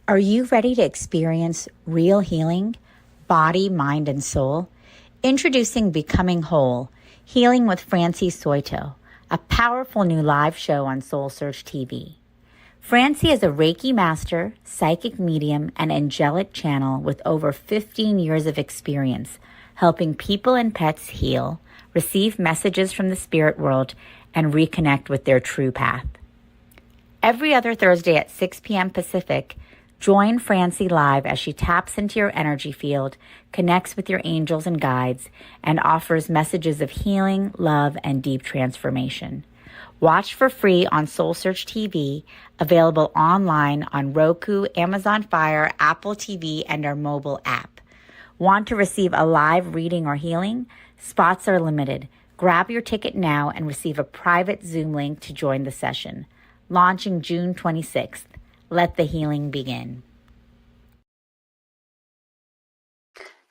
Are you ready to experience real healing, body, mind, and soul? Introducing Becoming Whole, Healing with Francie Soito, a powerful new live show on SoulSearch TV. Francie is a Reiki master, psychic medium, and angelic channel with over 15 years of experience helping people and pets heal, receive messages from the spirit world, and reconnect with their true path. Every other Thursday at 6 p.m. Pacific, join Francie live as she taps into your energy field, connects with your angels and guides, and offers messages of healing, love, and deep transformation. Watch for free on SoulSearch TV, available online on Roku, Amazon Fire, Apple TV, and our mobile app. Want to receive a live reading or healing? Spots are limited. Grab your ticket now and receive a private Zoom link to join the session. Launching June 26th. Let the healing begin.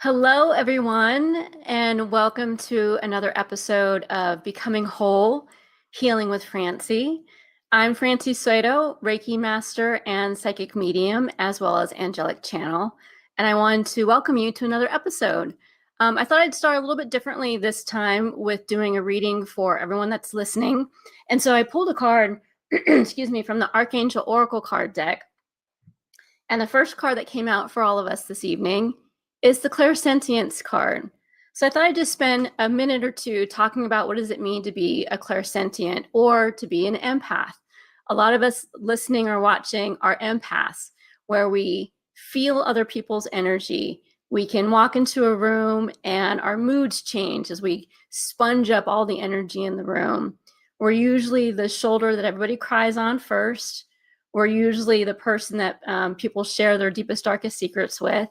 Hello, everyone, and welcome to another episode of Becoming Whole, Healing with Francie. I'm Francie Soito, Reiki Master and Psychic Medium, as well as Angelic Channel, and I wanted to welcome you to another episode. I thought I'd start a little bit differently this time with doing a reading for everyone that's listening, and so I pulled a card, excuse me, from the Archangel Oracle card deck, and the first card that came out for all of us this evening is the Clairsentience card. So I thought I'd just spend a minute or two talking about what does it mean to be a clairsentient or to be an empath. A lot of us listening or watching are empaths, where we feel other people's energy. We can walk into a room and our moods change as we sponge up all the energy in the room. We're usually the shoulder that everybody cries on first. We're usually the person that people share their deepest, darkest secrets with.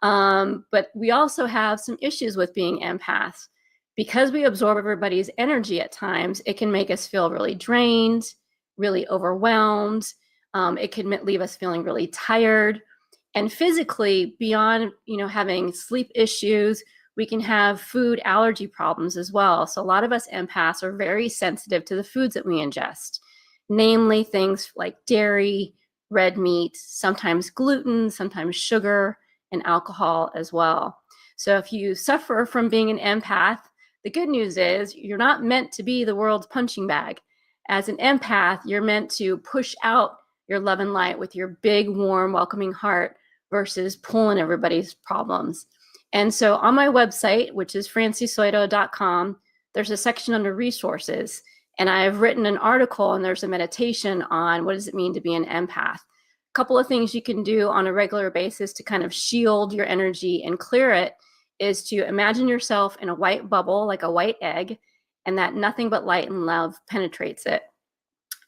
But we also have some issues with being empaths. Because we absorb everybody's energy at times, it can make us feel really drained, really overwhelmed. It can leave us feeling really tired. And physically, beyond having sleep issues, we can have food allergy problems as well. So a lot of us empaths are very sensitive to the foods that we ingest, namely things like dairy, red meat, sometimes gluten, sometimes sugar, and alcohol as well. So if you suffer from being an empath, the good news is you're not meant to be the world's punching bag. As an empath, you're meant to push out your love and light with your big, warm, welcoming heart versus pulling everybody's problems. And so on my website, which is franciesoito.com, there's a section under resources. And I've written an article and there's a meditation on what does it mean to be an empath. A couple of things you can do on a regular basis to kind of shield your energy and clear it is to imagine yourself in a white bubble, like a white egg, and that nothing but light and love penetrates it.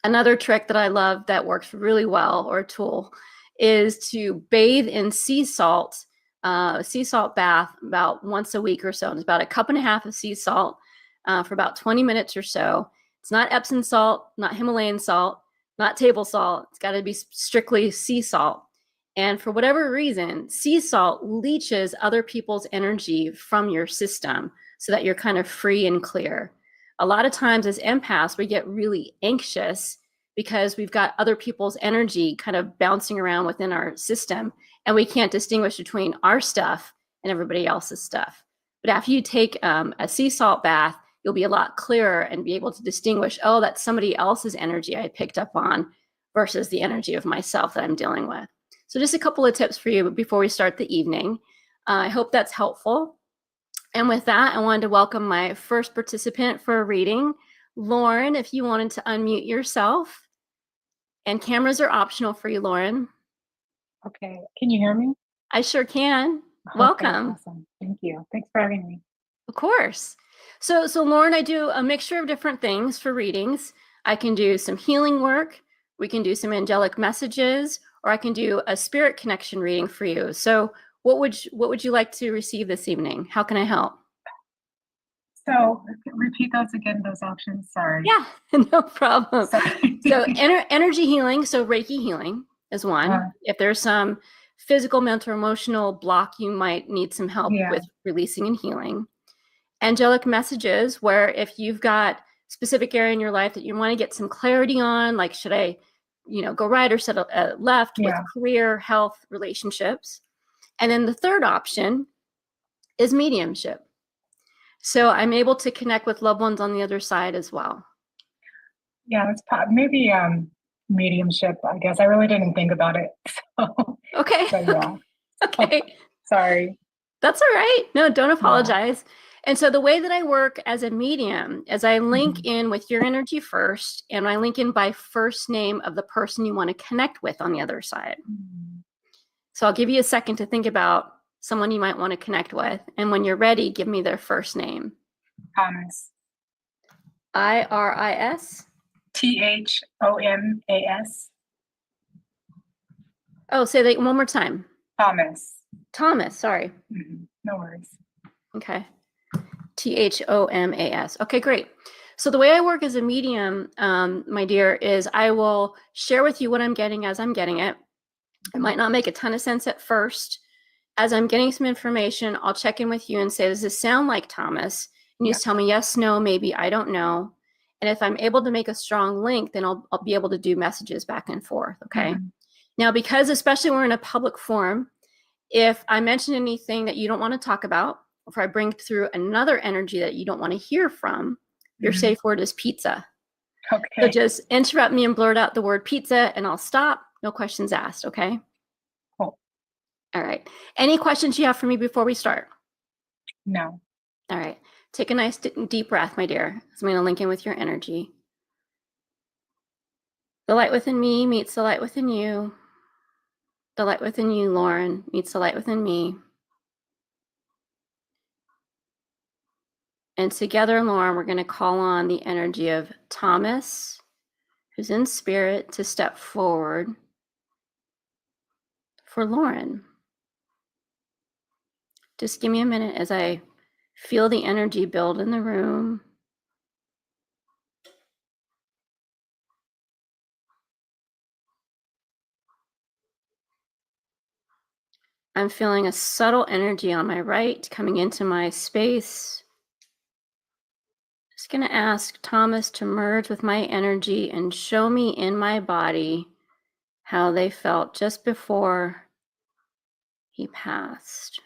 Another trick that I love that works really well, or a tool, is to bathe in sea salt bath about once a week or so. It's about 1.5 cups of sea salt for about 20 minutes or so. It's not Epsom salt, not Himalayan salt, not table salt. It's got to be strictly sea salt. And for whatever reason, sea salt leaches other people's energy from your system so that you're kind of free and clear. A lot of times as empaths, we get really anxious because we've got other people's energy kind of bouncing around within our system, and we can't distinguish between our stuff and everybody else's stuff. But after you take a sea salt bath, you'll be a lot clearer and be able to distinguish, oh, that's somebody else's energy I picked up on versus the energy of myself that I'm dealing with. So just a couple of tips for you before we start the evening. I hope that's helpful. And with that, I wanted to welcome my first participant for a reading. Lauren, if you wanted to unmute yourself. And cameras are optional for you, Lauren. Okay. Can you hear me? I sure can. Okay, Welcome. awesome. Thank you. Thanks for having me. Of course. So Lauren, I do a mixture of different things for readings. I can do some healing work. We can do some angelic messages, or I can do a spirit connection reading for you. So what would you like to receive this evening? How can I help? So repeat those again, those options. Sorry. Yeah, no problem. Sorry. So energy healing, so Reiki healing is one. If there's some physical, mental, emotional block, you might need some help with releasing and healing. Angelic messages, where if you've got specific area in your life that you want to get some clarity on, like should I go right or set left with Yeah. career, health, relationships. And then the third option is mediumship. So I'm able to connect with loved ones on the other side as well. Yeah, it's maybe mediumship, I guess. I really didn't think about it. So, Okay. so yeah. Okay. Sorry. That's all right. No, don't apologize. Yeah. And so the way that I work as a medium is I link in with your energy first, and I link in by first name of the person you want to connect with on the other side. So I'll give you a second to think about someone you might want to connect with. And when you're ready, give me their first name. Thomas. I-R-I-S? T-H-O-M-A-S. Oh, say that one more time. Thomas. Thomas, sorry. No worries. Okay. T-H-O-M-A-S. Okay, great. So the way I work as a medium, my dear, is I will share with you what I'm getting as I'm getting it. It might not make a ton of sense at first. As I'm getting some information, I'll check in with you and say, does this sound like Thomas? And you just tell me yes, no, maybe, I don't know. And if I'm able to make a strong link, then I'll be able to do messages back and forth, okay? Now, because especially we're in a public forum, if I mention anything that you don't want to talk about, or if I bring through another energy that you don't want to hear from, your safe word is pizza. Okay. So just interrupt me and blurt out the word pizza, and I'll stop. No questions asked, okay? Cool. All right. Any questions you have for me before we start? No. All right. Take a nice deep breath, my dear. So I'm going to link in with your energy. The light within me meets the light within you. The light within you, Lauren, meets the light within me. And together, Lauren, we're going to call on the energy of Thomas, who's in spirit, to step forward for Lauren. Just give me a minute as I feel the energy build in the room. I'm feeling a subtle energy on my right coming into my space. Just going to ask Thomas to merge with my energy and show me in my body how they felt just before he passed.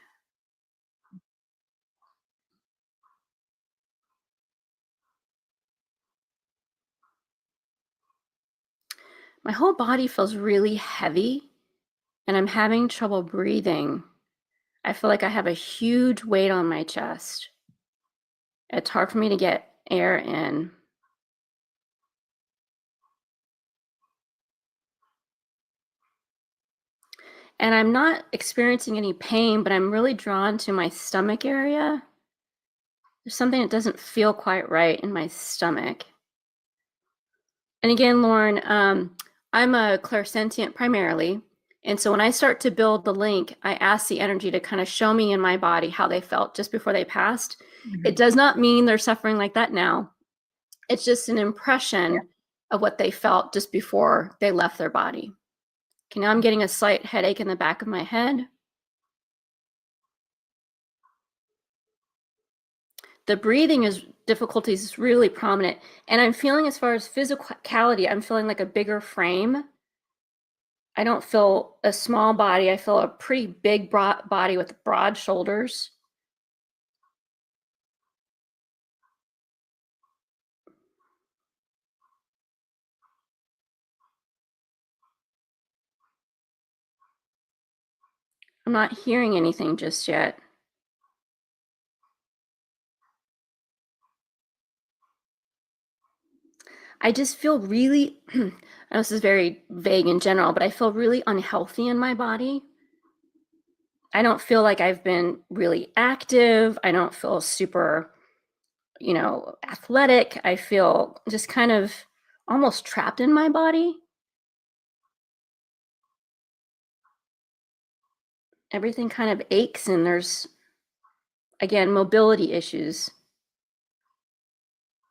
My whole body feels really heavy, and I'm having trouble breathing. I feel like I have a huge weight on my chest. It's hard for me to get air in. And I'm not experiencing any pain, but I'm really drawn to my stomach area. There's something that doesn't feel quite right in my stomach. And again, Lauren, I'm a clairsentient primarily. And so when I start to build the link, I ask the energy to kind of show me in my body how they felt just before they passed. It does not mean they're suffering like that now. It's just an impression of what they felt just before they left their body. Okay, now I'm getting a slight headache in the back of my head. The breathing difficulties is really prominent. And I'm feeling, as far as physicality, I'm feeling like a bigger frame. I don't feel a small body. I feel a pretty big body with broad shoulders. I'm not hearing anything just yet. I just feel really, I know this is very vague in general, but I feel really unhealthy in my body. I don't feel like I've been really active. I don't feel super, athletic. I feel just kind of almost trapped in my body. Everything kind of aches, and there's, again, mobility issues.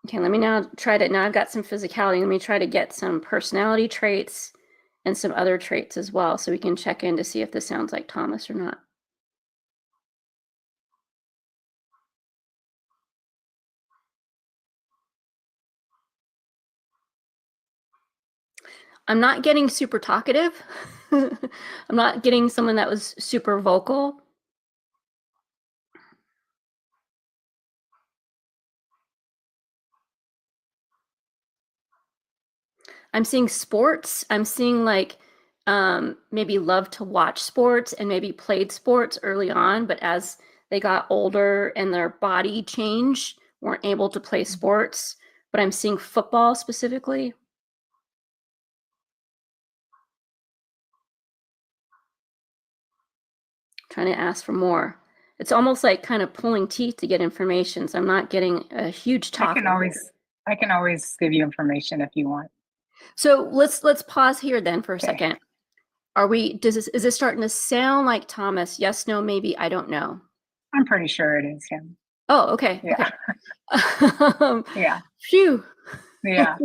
Okay, let me now I've got some physicality. Let me try to get some personality traits and some other traits as well, so we can check in to see if this sounds like Thomas or not. I'm not getting super talkative. I'm not getting someone that was super vocal. I'm seeing sports. I'm seeing like maybe love to watch sports and maybe played sports early on, but as they got older and their body changed, weren't able to play sports. But I'm seeing football specifically. Trying to ask for more. It's almost like kind of pulling teeth to get information. So I'm not getting a huge talk. I can always give you information if you want. So let's pause here then for a second. Is this starting to sound like Thomas? Yes, no, maybe, I don't know. I'm pretty sure it is him. Oh, okay. Yeah. Okay. Yeah. Phew. Yeah.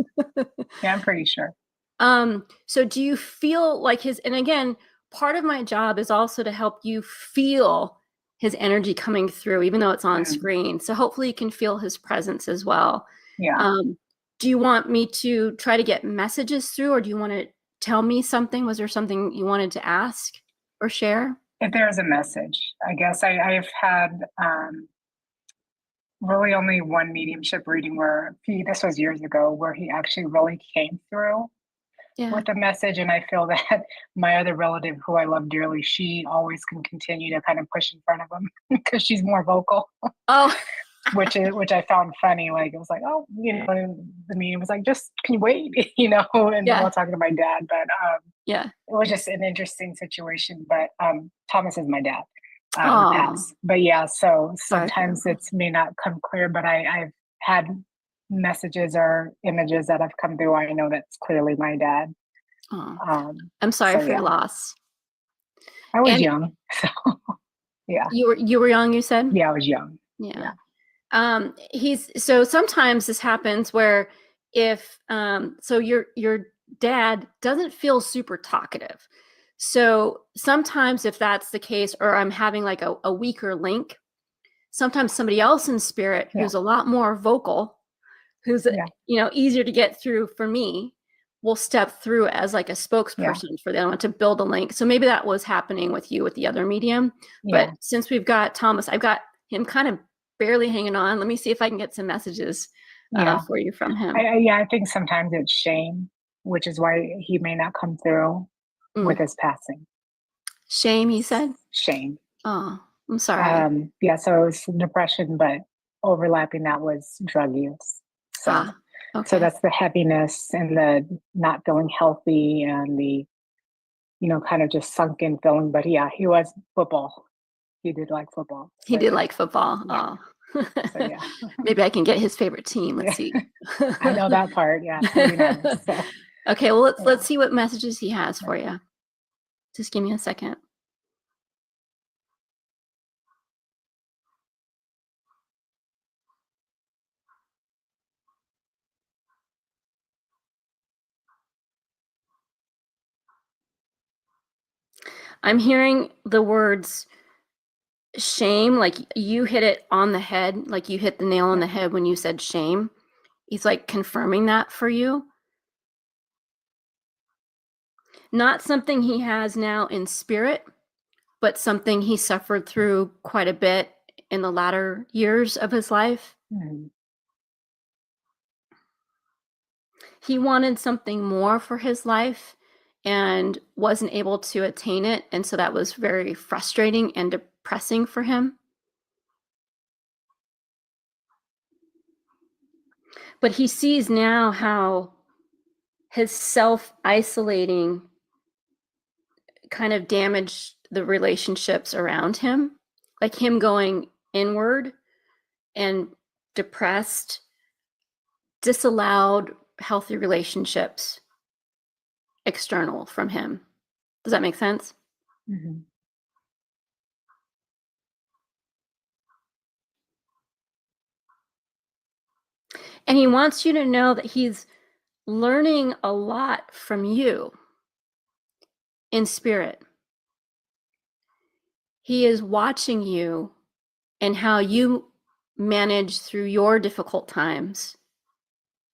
Yeah, I'm pretty sure. So do you feel like and again, part of my job is also to help you feel his energy coming through, even though it's on screen. So hopefully you can feel his presence as well. Yeah. Do you want me to try to get messages through, or do you want to tell me something? Was there something you wanted to ask or share? If there's a message, I guess I've had really only one mediumship reading where this was years ago, where he actually really came through with a message. And I feel that my other relative, who I love dearly, she always can continue to kind of push in front of him because she's more vocal. Oh. which I found funny. Like, it was like, oh, the medium was like, just can you wait, and while talking to my dad. But it was just an interesting situation. But Thomas is my dad. Who passed. But yeah, so sometimes it may not come clear, but I've had messages or images that have come through. I know that's clearly my dad. I'm sorry for your loss. I was young, so yeah. You were young, you said? Yeah, I was young. Yeah. So sometimes this happens where if so your dad doesn't feel super talkative. So sometimes if that's the case, or I'm having like a weaker link, sometimes somebody else in spirit who's a lot more vocal, who's easier to get through for me, will step through as like a spokesperson for them to build a link. So maybe that was happening with you with the other medium. But since we've got Thomas, I've got him kind of barely hanging on. Let me see if I can get some messages for you from him. I think sometimes it's shame, which is why he may not come through with his passing. Shame, he said? Shame. Oh, I'm sorry. So it was depression, but overlapping that was drug use. So, so that's the heaviness and the not feeling healthy and the, kind of just sunken feeling. But yeah, he was football. He did like football. He did like football. Yeah. Oh. So, yeah. Maybe I can get his favorite team. Let's see. I know that part. Yeah. Nice, so. Okay. Well, let's see what messages he has for you. Just give me a second. I'm hearing the words shame, like you hit it on the head, like you hit the nail on the head when you said shame. He's like confirming that for you. Not something he has now in spirit, but something he suffered through quite a bit in the latter years of his life. He wanted something more for his life and wasn't able to attain it. And so that was very frustrating and depressing for him. But he sees now how his self-isolating kind of damaged the relationships around him, like him going inward and depressed, disallowed healthy relationships external from him. Does that make sense? Mm-hmm. And he wants you to know that he's learning a lot from you in spirit. He is watching you and how you manage through your difficult times,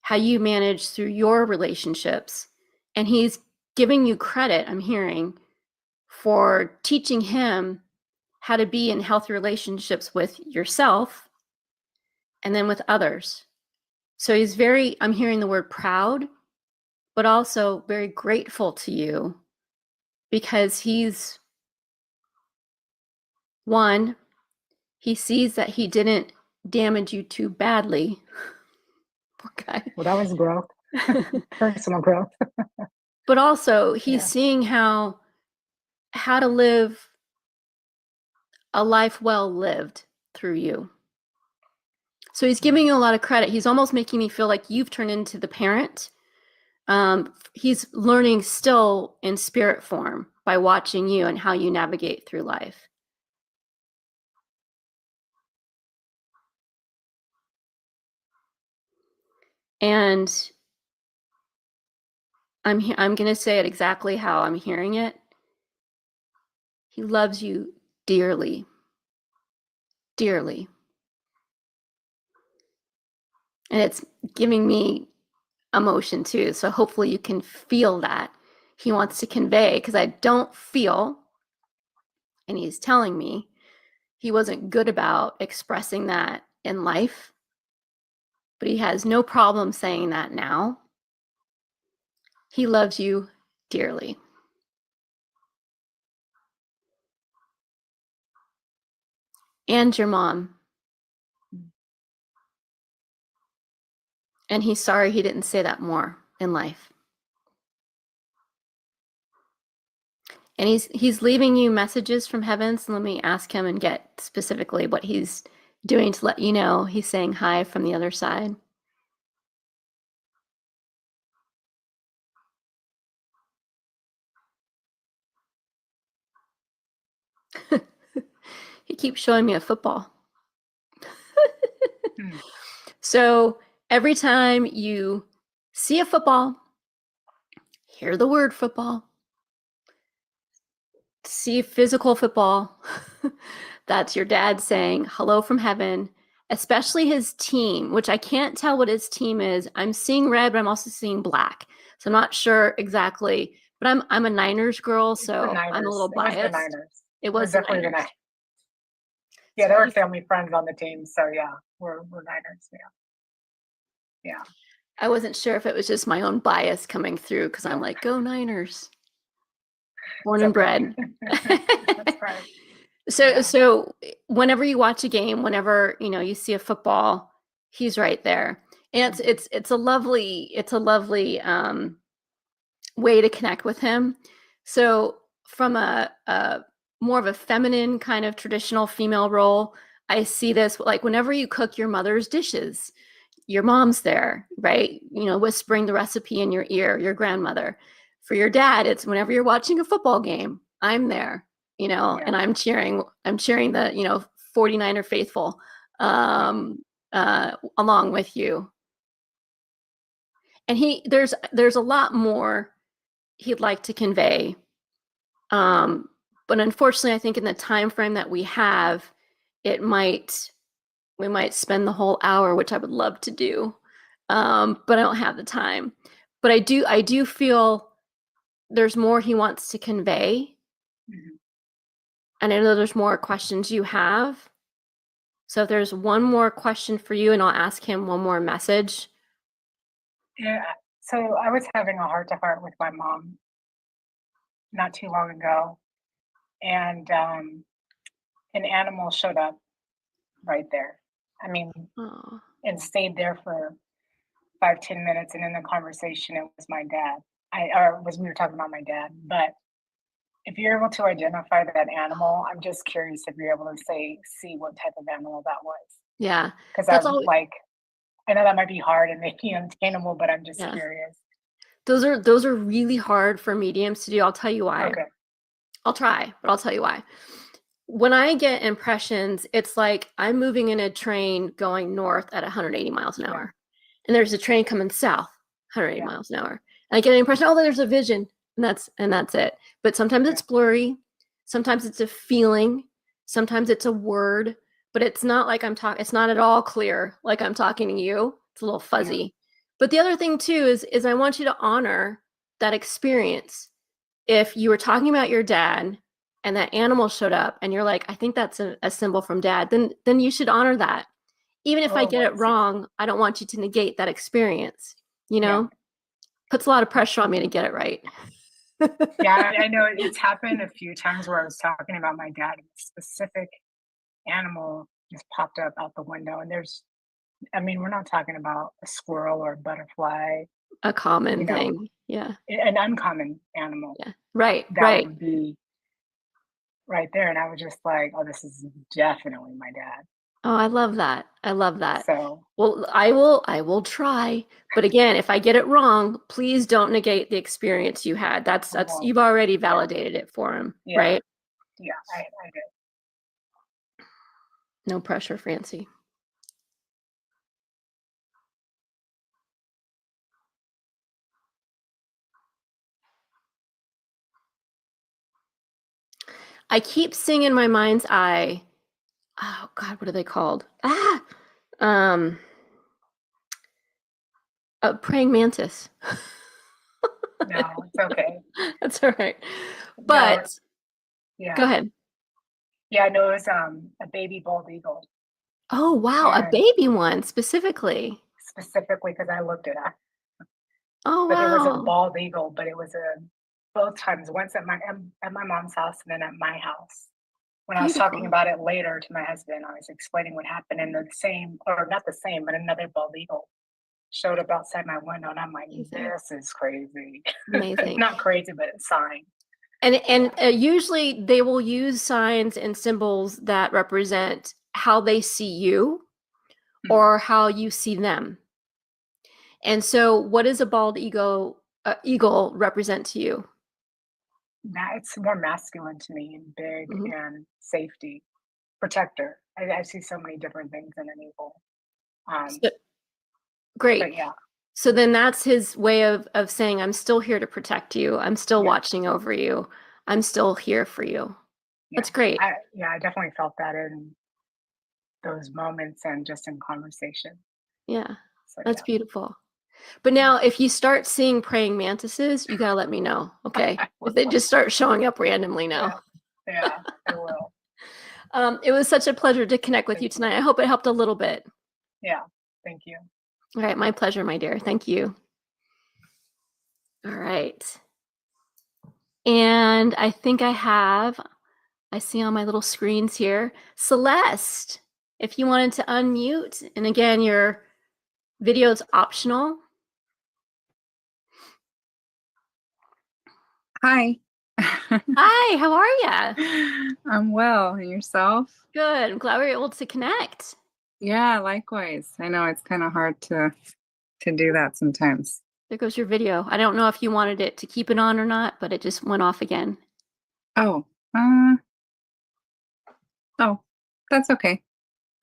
how you manage through your relationships, And he's giving you credit, I'm hearing, for teaching him how to be in healthy relationships with yourself and then with others. So he's I'm hearing the word proud, but also very grateful to you, because he's, one, he sees that he didn't damage you too badly. Poor guy. Well, that was growth. Personal growth. But also he's seeing how to live a life well lived through you. So he's giving you a lot of credit. He's almost making me feel like you've turned into the parent. He's learning still in spirit form by watching you and how you navigate through life. And I'm going to say it exactly how I'm hearing it. He loves you dearly, dearly. And it's giving me emotion too. So hopefully you can feel that he wants to convey, because I don't feel, and he's telling me, he wasn't good about expressing that in life, but he has no problem saying that now. He loves you dearly. And your mom. And he's sorry he didn't say that more in life. And he's leaving you messages from heaven. So let me ask him and get specifically what he's doing to let you know he's saying hi from the other side. He keeps showing me a football. So every time you see a football, hear the word football, see physical football, that's your dad saying hello from heaven, especially his team, which I can't tell what his team is. I'm seeing red, but I'm also seeing black. So I'm not sure exactly, but I'm a Niners girl, so I'm a little biased. It was definitely the Niners. Yeah, there were family friends on the team, so yeah, we're Niners. Yeah. I wasn't sure if it was just my own bias coming through, because I'm like, go Niners. Born and bred. That's right. So whenever you watch a game, whenever you see a football, he's right there, and it's a lovely way to connect with him. So from a more of a feminine kind of traditional female role, I see this like whenever you cook your mother's dishes, your mom's there, right? Whispering the recipe in your ear, your grandmother. For your dad, it's whenever you're watching a football game, I'm there, and I'm cheering the 49er faithful along with you. And there's a lot more he'd like to convey. But unfortunately, I think in the time frame that we have, we might spend the whole hour, which I would love to do. But I don't have the time. But I do feel there's more he wants to convey. Mm-hmm. And I know there's more questions you have. So if there's one more question for you, and I'll ask him one more message. Yeah. So I was having a heart-to-heart with my mom not too long ago, and an animal showed up right there. I mean, and stayed there for 5-10 minutes, and in the conversation, it was my dad. We were talking about my dad. But if you're able to identify that animal, I'm just curious if you're able to see what type of animal that was. Yeah, because I know that might be hard and maybe unattainable, but I'm just curious. Those are really hard for mediums to do. I'll tell you why. Okay. I'll try, but I'll tell you why. When I get impressions, it's like I'm moving in a train going north at 180 miles an hour. And there's a train coming south, 180 miles an hour. And I get an impression, there's a vision, and that's it. But sometimes it's blurry. Sometimes it's a feeling. Sometimes it's a word. But it's not like it's not at all clear like I'm talking to you. It's a little fuzzy. Yeah. But the other thing too is I want you to honor that experience, if you were talking about your dad and that animal showed up and you're like, I think that's a symbol from dad, then you should honor that. Even if I get it wrong, I don't want you to negate that experience, you know? Puts a lot of pressure on me to get it right. Yeah, I know it's happened a few times where I was talking about my dad and a specific animal just popped up out the window. And we're not talking about a squirrel or a butterfly. A common thing. Yeah. An uncommon animal. Yeah. Right. That would be right there. And I was just like, oh, this is definitely my dad. Oh, I love that. I love that. So, well, I will try. But again, if I get it wrong, please don't negate the experience you had. That's you've already validated it for him, right? Yeah, I did. No pressure, Francie. I keep seeing in my mind's eye, oh God, what are they called? A praying mantis. No, it's okay. That's all right. But yeah. Go ahead. Yeah, no, it was a baby bald eagle. Oh wow, a baby one specifically. Specifically because I looked it up. Oh but wow. It was a bald eagle, but it was both times, once at my mom's house and then at my house. When I was talking about it later to my husband, I was explaining what happened, and the same, or not the same, but another bald eagle showed up outside my window, and I'm like, this is crazy. Amazing. Not crazy, but a sign. And usually they will use signs and symbols that represent how they see you or how you see them. And so what does a bald eagle represent to you? It's more masculine to me, and big and safety, protector. I see so many different things in an eagle. Great. Yeah. So then that's his way of saying, I'm still here to protect you. I'm still watching over you. I'm still here for you. Yeah. That's great. I definitely felt that in those moments and just in conversation. Yeah. So, that's beautiful. But now if you start seeing praying mantises, you got to let me know. Okay. If they just start showing up randomly now. Yeah, I will. It was such a pleasure to connect with you tonight. I hope it helped a little bit. Yeah. Thank you. All right. My pleasure, my dear. Thank you. All right. And I think I see on my little screens here, Celeste, if you wanted to unmute, and again, your video is optional. Hi. Hi, how are you? I'm well. And yourself? Good. I'm glad we were able to connect. Yeah, likewise. I know it's kind of hard to do that sometimes. There goes your video. I don't know if you wanted it to keep it on or not, but it just went off again. Oh, that's okay.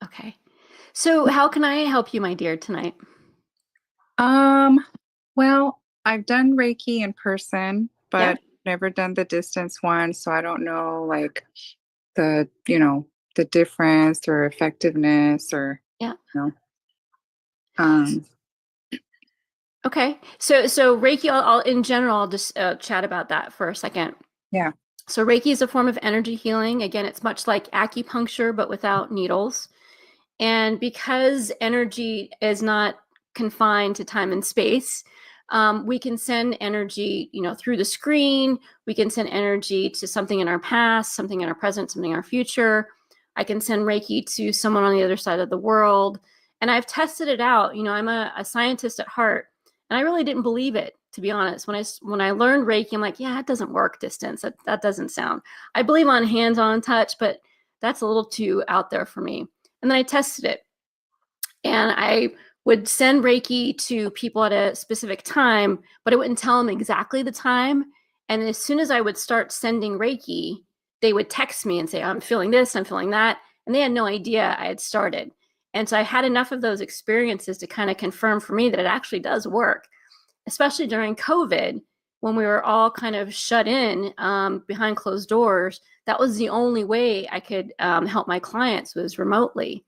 Okay. So how can I help you, my dear, tonight? Well, I've done Reiki in person, but never done the distance one. So I don't know, like the difference or effectiveness or, Okay. So Reiki, I'll in general, I'll just chat about that for a second. Yeah. So Reiki is a form of energy healing. Again, it's much like acupuncture, but without needles. And because energy is not confined to time and space, we can send energy, through the screen. We can send energy to something in our past, something in our present, something in our future. I can send Reiki to someone on the other side of the world. And I've tested it out. I'm a scientist at heart, and I really didn't believe it, to be honest. When I learned Reiki, I'm like, yeah, it doesn't work distance. That doesn't sound. I believe on hands-on touch, but that's a little too out there for me. And then I tested it, and I would send Reiki to people at a specific time, but I wouldn't tell them exactly the time. And as soon as I would start sending Reiki, they would text me and say, I'm feeling this, I'm feeling that. And they had no idea I had started. And so I had enough of those experiences to kind of confirm for me that it actually does work, especially during COVID, when we were all kind of shut in behind closed doors. That was the only way I could help my clients, was remotely.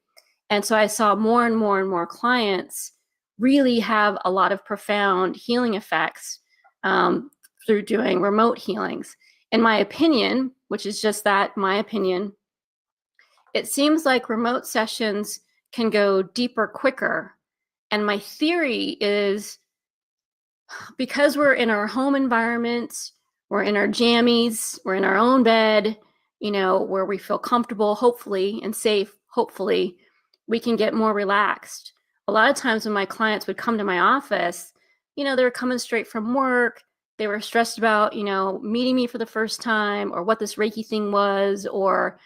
And so I saw more and more and more clients really have a lot of profound healing effects through doing remote healings. In my opinion, which is just that, my opinion, it seems like remote sessions can go deeper quicker. And my theory is because we're in our home environments, we're in our jammies, we're in our own bed, where we feel comfortable, hopefully, and safe, hopefully, we can get more relaxed. A lot of times when my clients would come to my office, they were coming straight from work. They were stressed about, meeting me for the first time, or what this Reiki thing was, or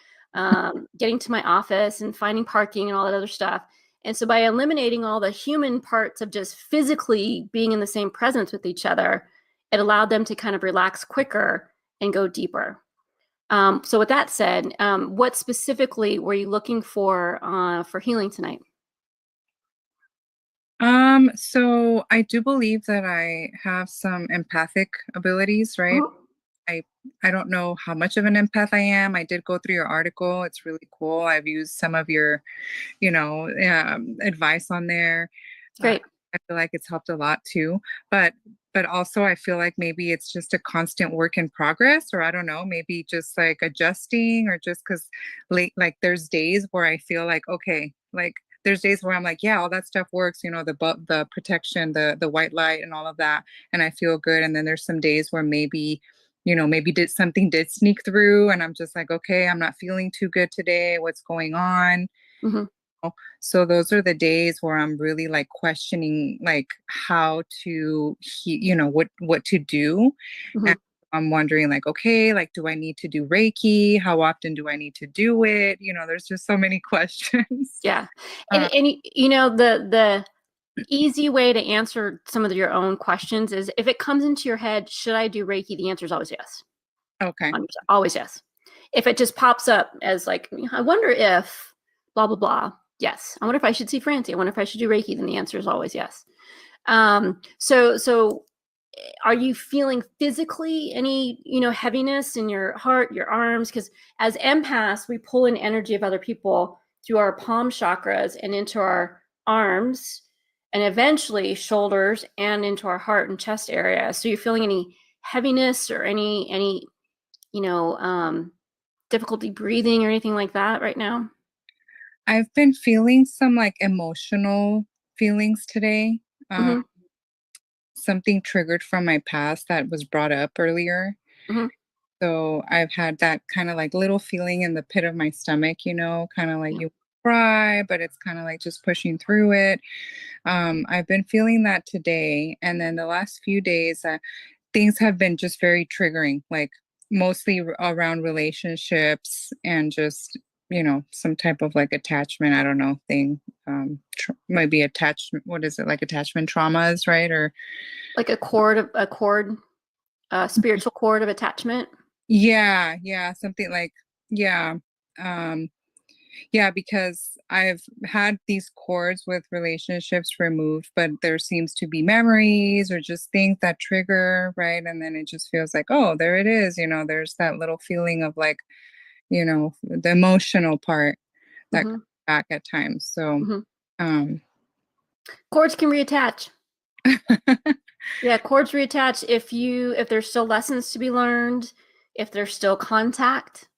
getting to my office and finding parking and all that other stuff. And so by eliminating all the human parts of just physically being in the same presence with each other, it allowed them to kind of relax quicker and go deeper. So with that said, what specifically were you looking for healing tonight? So I do believe that I have some empathic abilities, right? Mm-hmm. I don't know how much of an empath I am. I did go through your article. It's really cool. I've used some of your, advice on there. Great. I feel like it's helped a lot too. But also I feel like maybe it's just a constant work in progress, or I don't know, maybe just like adjusting, or just because like there's days where I feel like, okay, like there's days where I'm like, yeah, all that stuff works, the protection, the white light and all of that. And I feel good. And then there's some days where maybe something did sneak through and I'm just like, okay, I'm not feeling too good today. What's going on? Mm-hmm. So those are the days where I'm really like questioning, like how to, what to do. Mm-hmm. And I'm wondering like, okay, like, do I need to do Reiki? How often do I need to do it? There's just so many questions. Yeah. And the easy way to answer some of your own questions is if it comes into your head, should I do Reiki? The answer is always yes. Okay. Always yes. If it just pops up as like, I wonder if blah, blah, blah. Yes. I wonder if I should see Francie. I wonder if I should do Reiki. Then the answer is always yes. So are you feeling physically any, heaviness in your heart, your arms? Because as empaths, we pull in energy of other people through our palm chakras and into our arms, and eventually shoulders and into our heart and chest area. So you're feeling any heaviness or any difficulty breathing or anything like that right now? I've been feeling some like emotional feelings today. Mm-hmm. Something triggered from my past that was brought up earlier. Mm-hmm. So I've had that kind of like little feeling in the pit of my stomach, kind of like you cry, but it's kind of like just pushing through it. I've been feeling that today. And then the last few days, things have been just very triggering, like mostly around relationships and just, some type of like attachment, I don't know, thing. Might be attachment. What is it? Like attachment traumas, right? Or like a spiritual cord of attachment. Yeah. Something like, yeah. Yeah, because I've had these cords with relationships removed, but there seems to be memories or just things that trigger, right? And then it just feels like, oh, there it is. There's that little feeling of like, the emotional part that Mm-hmm. comes back at times. So, mm-hmm. Cords can reattach. Yeah, cords reattach if there's still lessons to be learned, if there's still contact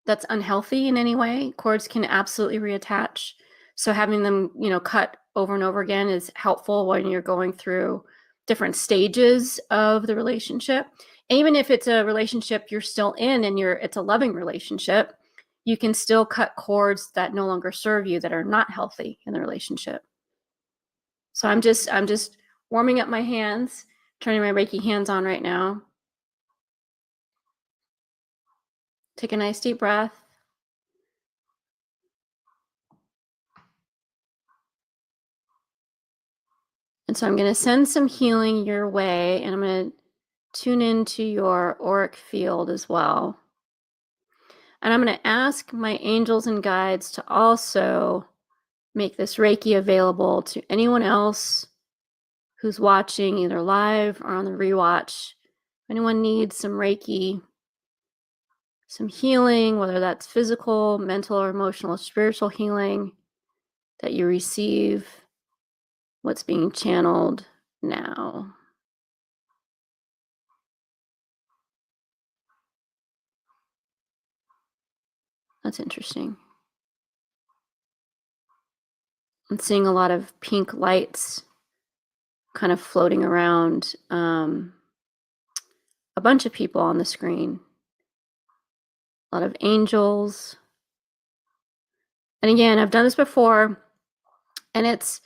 that's unhealthy in any way, cords can absolutely reattach. So having them, cut over and over again is helpful when you're going through different stages of the relationship. And even if it's a relationship you're still in and it's a loving relationship, you can still cut cords that no longer serve you, that are not healthy in the relationship. So I'm just warming up my hands, turning my Reiki hands on right now. Take a nice deep breath. And so I'm going to send some healing your way, and I'm going to tune into your auric field as well. And I'm going to ask my angels and guides to also make this Reiki available to anyone else who's watching either live or on the rewatch. If anyone needs some Reiki, some healing, whether that's physical, mental, or emotional, spiritual healing, that you receive what's being channeled now. That's interesting. I'm seeing a lot of pink lights kind of floating around a bunch of people on the screen. A lot of angels. And again, I've done this before, and it's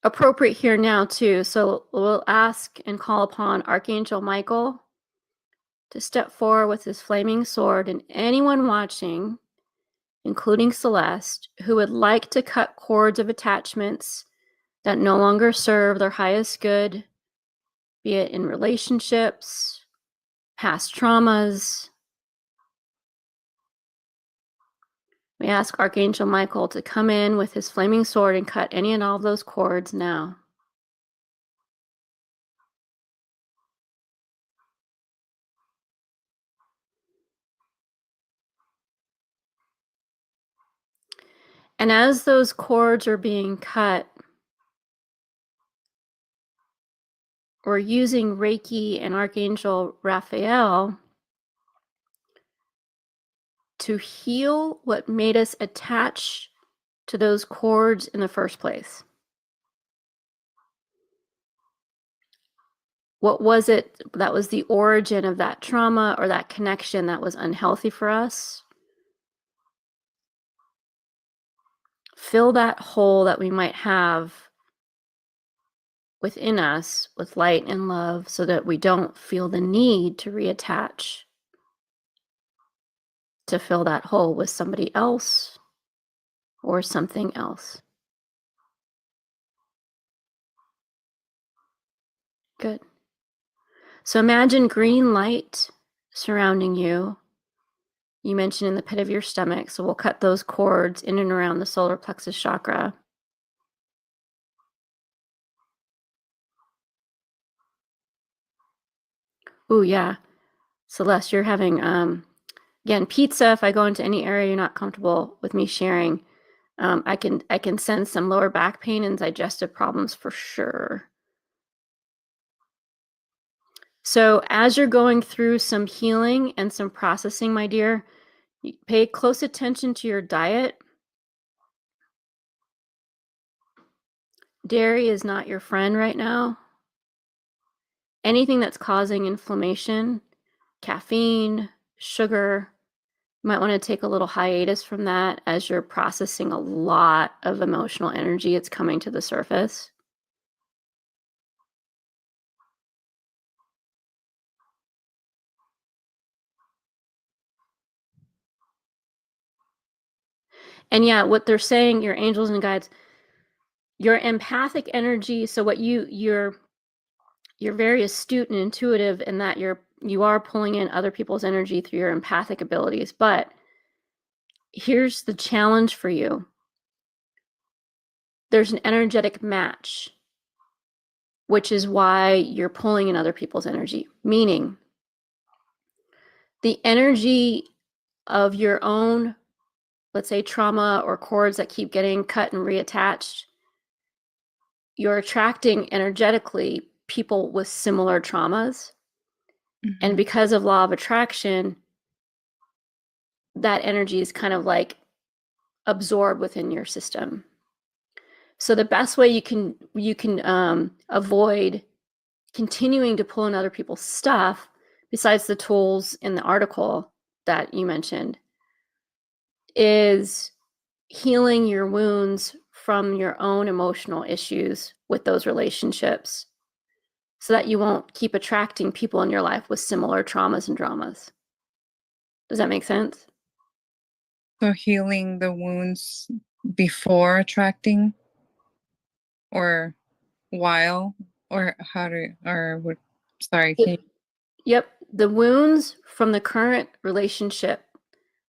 appropriate here now too. So we'll ask and call upon Archangel Michael to step forward with his flaming sword, and anyone watching, including Celeste, who would like to cut cords of attachments that no longer serve their highest good, be it in relationships, past traumas. We ask Archangel Michael to come in with his flaming sword and cut any and all of those cords now. And as those cords are being cut, we're using Reiki and Archangel Raphael to heal what made us attach to those cords in the first place. What was it that was the origin of that trauma or that connection that was unhealthy for us? Fill that hole that we might have within us with light and love so that we don't feel the need to reattach, to fill that hole with somebody else or something else. Good. So imagine green light surrounding you. You mentioned in the pit of your stomach, so we'll cut those cords in and around the solar plexus chakra. Oh yeah, Celeste, you're having again pizza. If I go into any area you're not comfortable with me sharing, I can sense some lower back pain and digestive problems for sure. So as you're going through some healing and some processing, my dear, pay close attention to your diet. Dairy is not your friend right now. Anything that's causing inflammation, caffeine, sugar, you might want to take a little hiatus from that as you're processing a lot of emotional energy. It's coming to the surface. And yeah, what they're saying, your angels and guides, your empathic energy. So what you're very astute and intuitive in that you are pulling in other people's energy through your empathic abilities. But here's the challenge for you. There's an energetic match, which is why you're pulling in other people's energy, meaning the energy of your own, let's say, trauma or cords that keep getting cut and reattached. You're attracting energetically people with similar traumas. Mm-hmm. And because of law of attraction, that energy is kind of like absorbed within your system. So the best way you can avoid continuing to pull in other people's stuff, besides the tools in the article that you mentioned, is healing your wounds from your own emotional issues with those relationships so that you won't keep attracting people in your life with similar traumas and dramas. Does that make sense? So healing the wounds before attracting or while, or how to, or what, sorry. Yep. The wounds from the current relationship,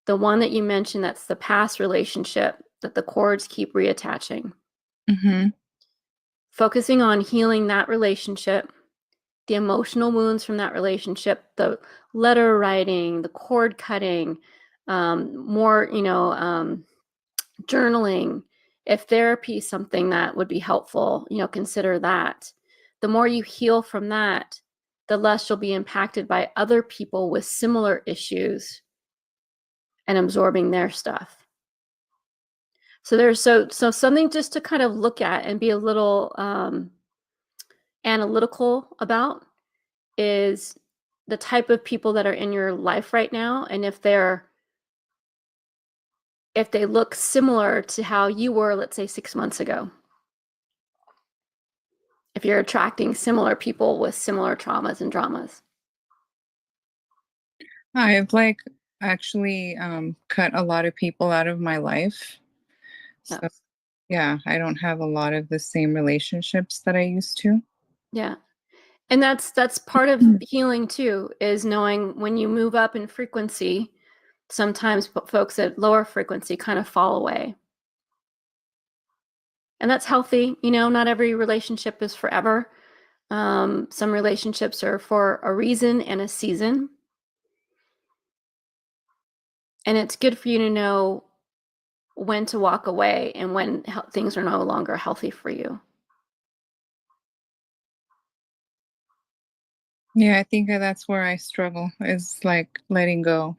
the one that you mentioned, that's the past relationship that the cords keep reattaching. Mm-hmm. Focusing on healing that relationship, the emotional wounds from that relationship, the letter writing, the cord cutting, more, journaling. If therapy is something that would be helpful, consider that. The more you heal from that, the less you'll be impacted by other people with similar issues and absorbing their stuff. So there's so something just to kind of look at and be a little analytical about is the type of people that are in your life right now, and if they look similar to how you were, let's say 6 months ago. If you're attracting similar people with similar traumas and dramas. I've actually cut a lot of people out of my life. So yeah, I don't have a lot of the same relationships that I used to. Yeah. And that's part of healing too, is knowing when you move up in frequency, sometimes folks at lower frequency kind of fall away. And that's healthy. Not every relationship is forever. Some relationships are for a reason and a season. And it's good for you to know when to walk away and when things are no longer healthy for you. Yeah, I think that's where I struggle, is like letting go,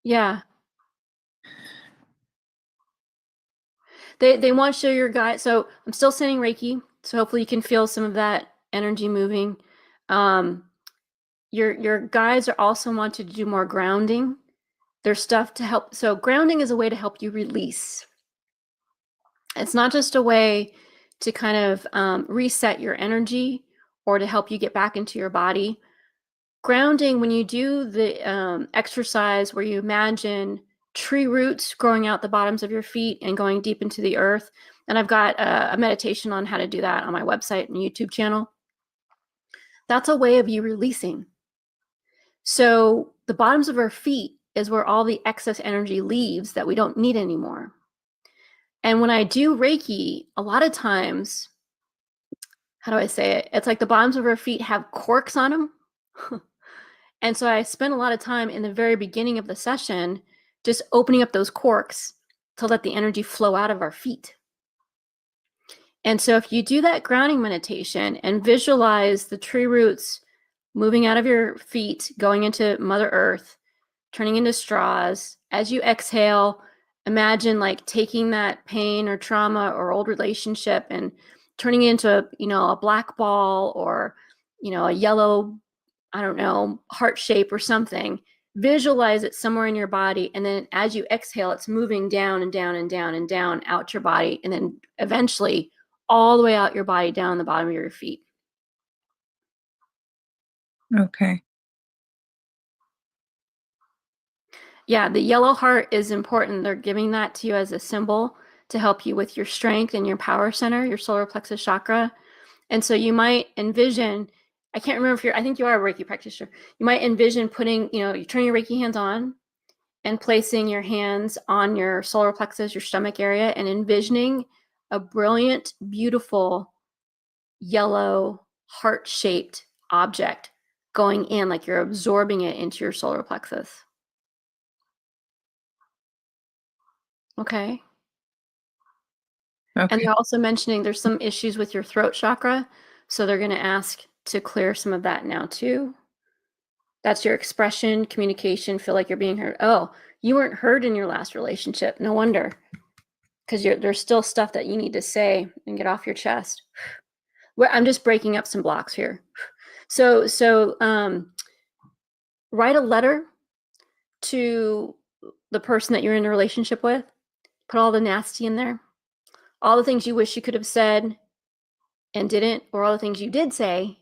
Yeah. They want to show your guide. So I'm still sending Reiki. So hopefully you can feel some of that energy moving. Your guides are also wanting to do more grounding. There's stuff to help. So grounding is a way to help you release. It's not just a way to kind of reset your energy or to help you get back into your body. Grounding, when you do the exercise where you imagine tree roots growing out the bottoms of your feet and going deep into the earth, and I've got a meditation on how to do that on my website and YouTube channel. That's a way of you releasing. So the bottoms of our feet is where all the excess energy leaves that we don't need anymore. And when I do Reiki, a lot of times, how do I say it? It's like the bottoms of our feet have corks on them. And so I spend a lot of time in the very beginning of the session just opening up those corks to let the energy flow out of our feet. And so if you do that grounding meditation and visualize the tree roots moving out of your feet, going into Mother Earth, turning into straws, as you exhale, imagine like taking that pain or trauma or old relationship and turning it into a black ball or a yellow, I don't know, heart shape or something. Visualize it somewhere in your body, and then as you exhale, it's moving down and down and down and down out your body, and then eventually all the way out your body, down the bottom of your feet. Okay. Yeah, the yellow heart is important. They're giving that to you as a symbol to help you with your strength and your power center, your solar plexus chakra. And so you might envision, I can't remember I think you are a Reiki practitioner. You might envision putting, you turn your Reiki hands on and placing your hands on your solar plexus, your stomach area, and envisioning a brilliant, beautiful, yellow, heart-shaped object going in, like you're absorbing it into your solar plexus. Okay. And they're also mentioning there's some issues with your throat chakra. So they're going to ask to clear some of that now too. That's your expression, communication, feel like you're being heard. Oh, you weren't heard in your last relationship. No wonder. Because there's still stuff that you need to say and get off your chest. I'm just breaking up some blocks here. So write a letter to the person that you're in a relationship with. Put all the nasty in there. All the things you wish you could have said and didn't, or all the things you did say,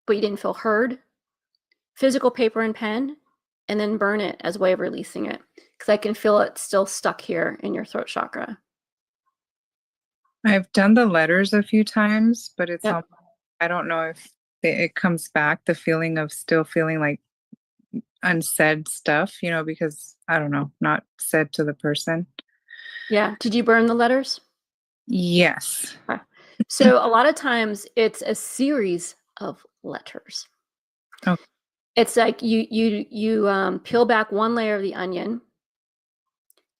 but you didn't feel heard. Physical paper and pen, and then burn it as a way of releasing it. Because I can feel it still stuck here in your throat chakra. I've done the letters a few times, but it's I don't know if it comes back, the feeling of still feeling like unsaid stuff, because I don't know, not said to the person. Yeah. Did you burn the letters? Yes. Okay. So a lot of times it's a series of letters. Okay. It's like you peel back one layer of the onion,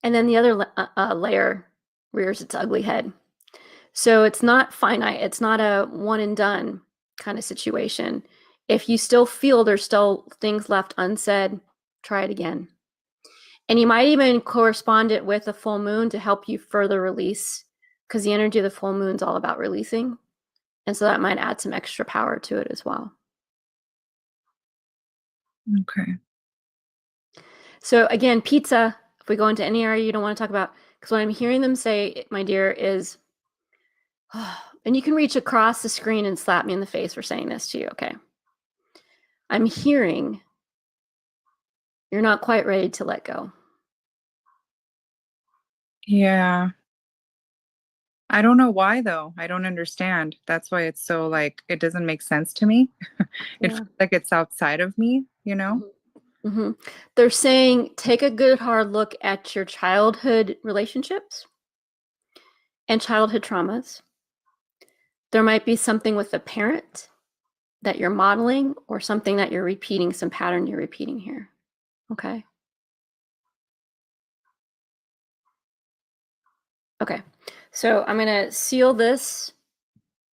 and then the other layer rears its ugly head. So it's not finite. It's not a one and done kind of situation. If you still feel there's still things left unsaid, try it again. And you might even correspond it with a full moon to help you further release, because the energy of the full moon is all about releasing. And so that might add some extra power to it as well. Okay. So again, pizza, if we go into any area you don't want to talk about, because what I'm hearing them say, my dear, is, oh, and you can reach across the screen and slap me in the face for saying this to you, okay? I'm hearing you're not quite ready to let go. Yeah. I don't know why, though. I don't understand. That's why it's so, like, it doesn't make sense to me. It feels like it's outside of me, you know? Mm-hmm. They're saying, take a good hard look at your childhood relationships and childhood traumas. There might be something with a parent that you're modeling, or something that you're repeating, some pattern you're repeating here. Okay. Okay. So I'm going to seal this.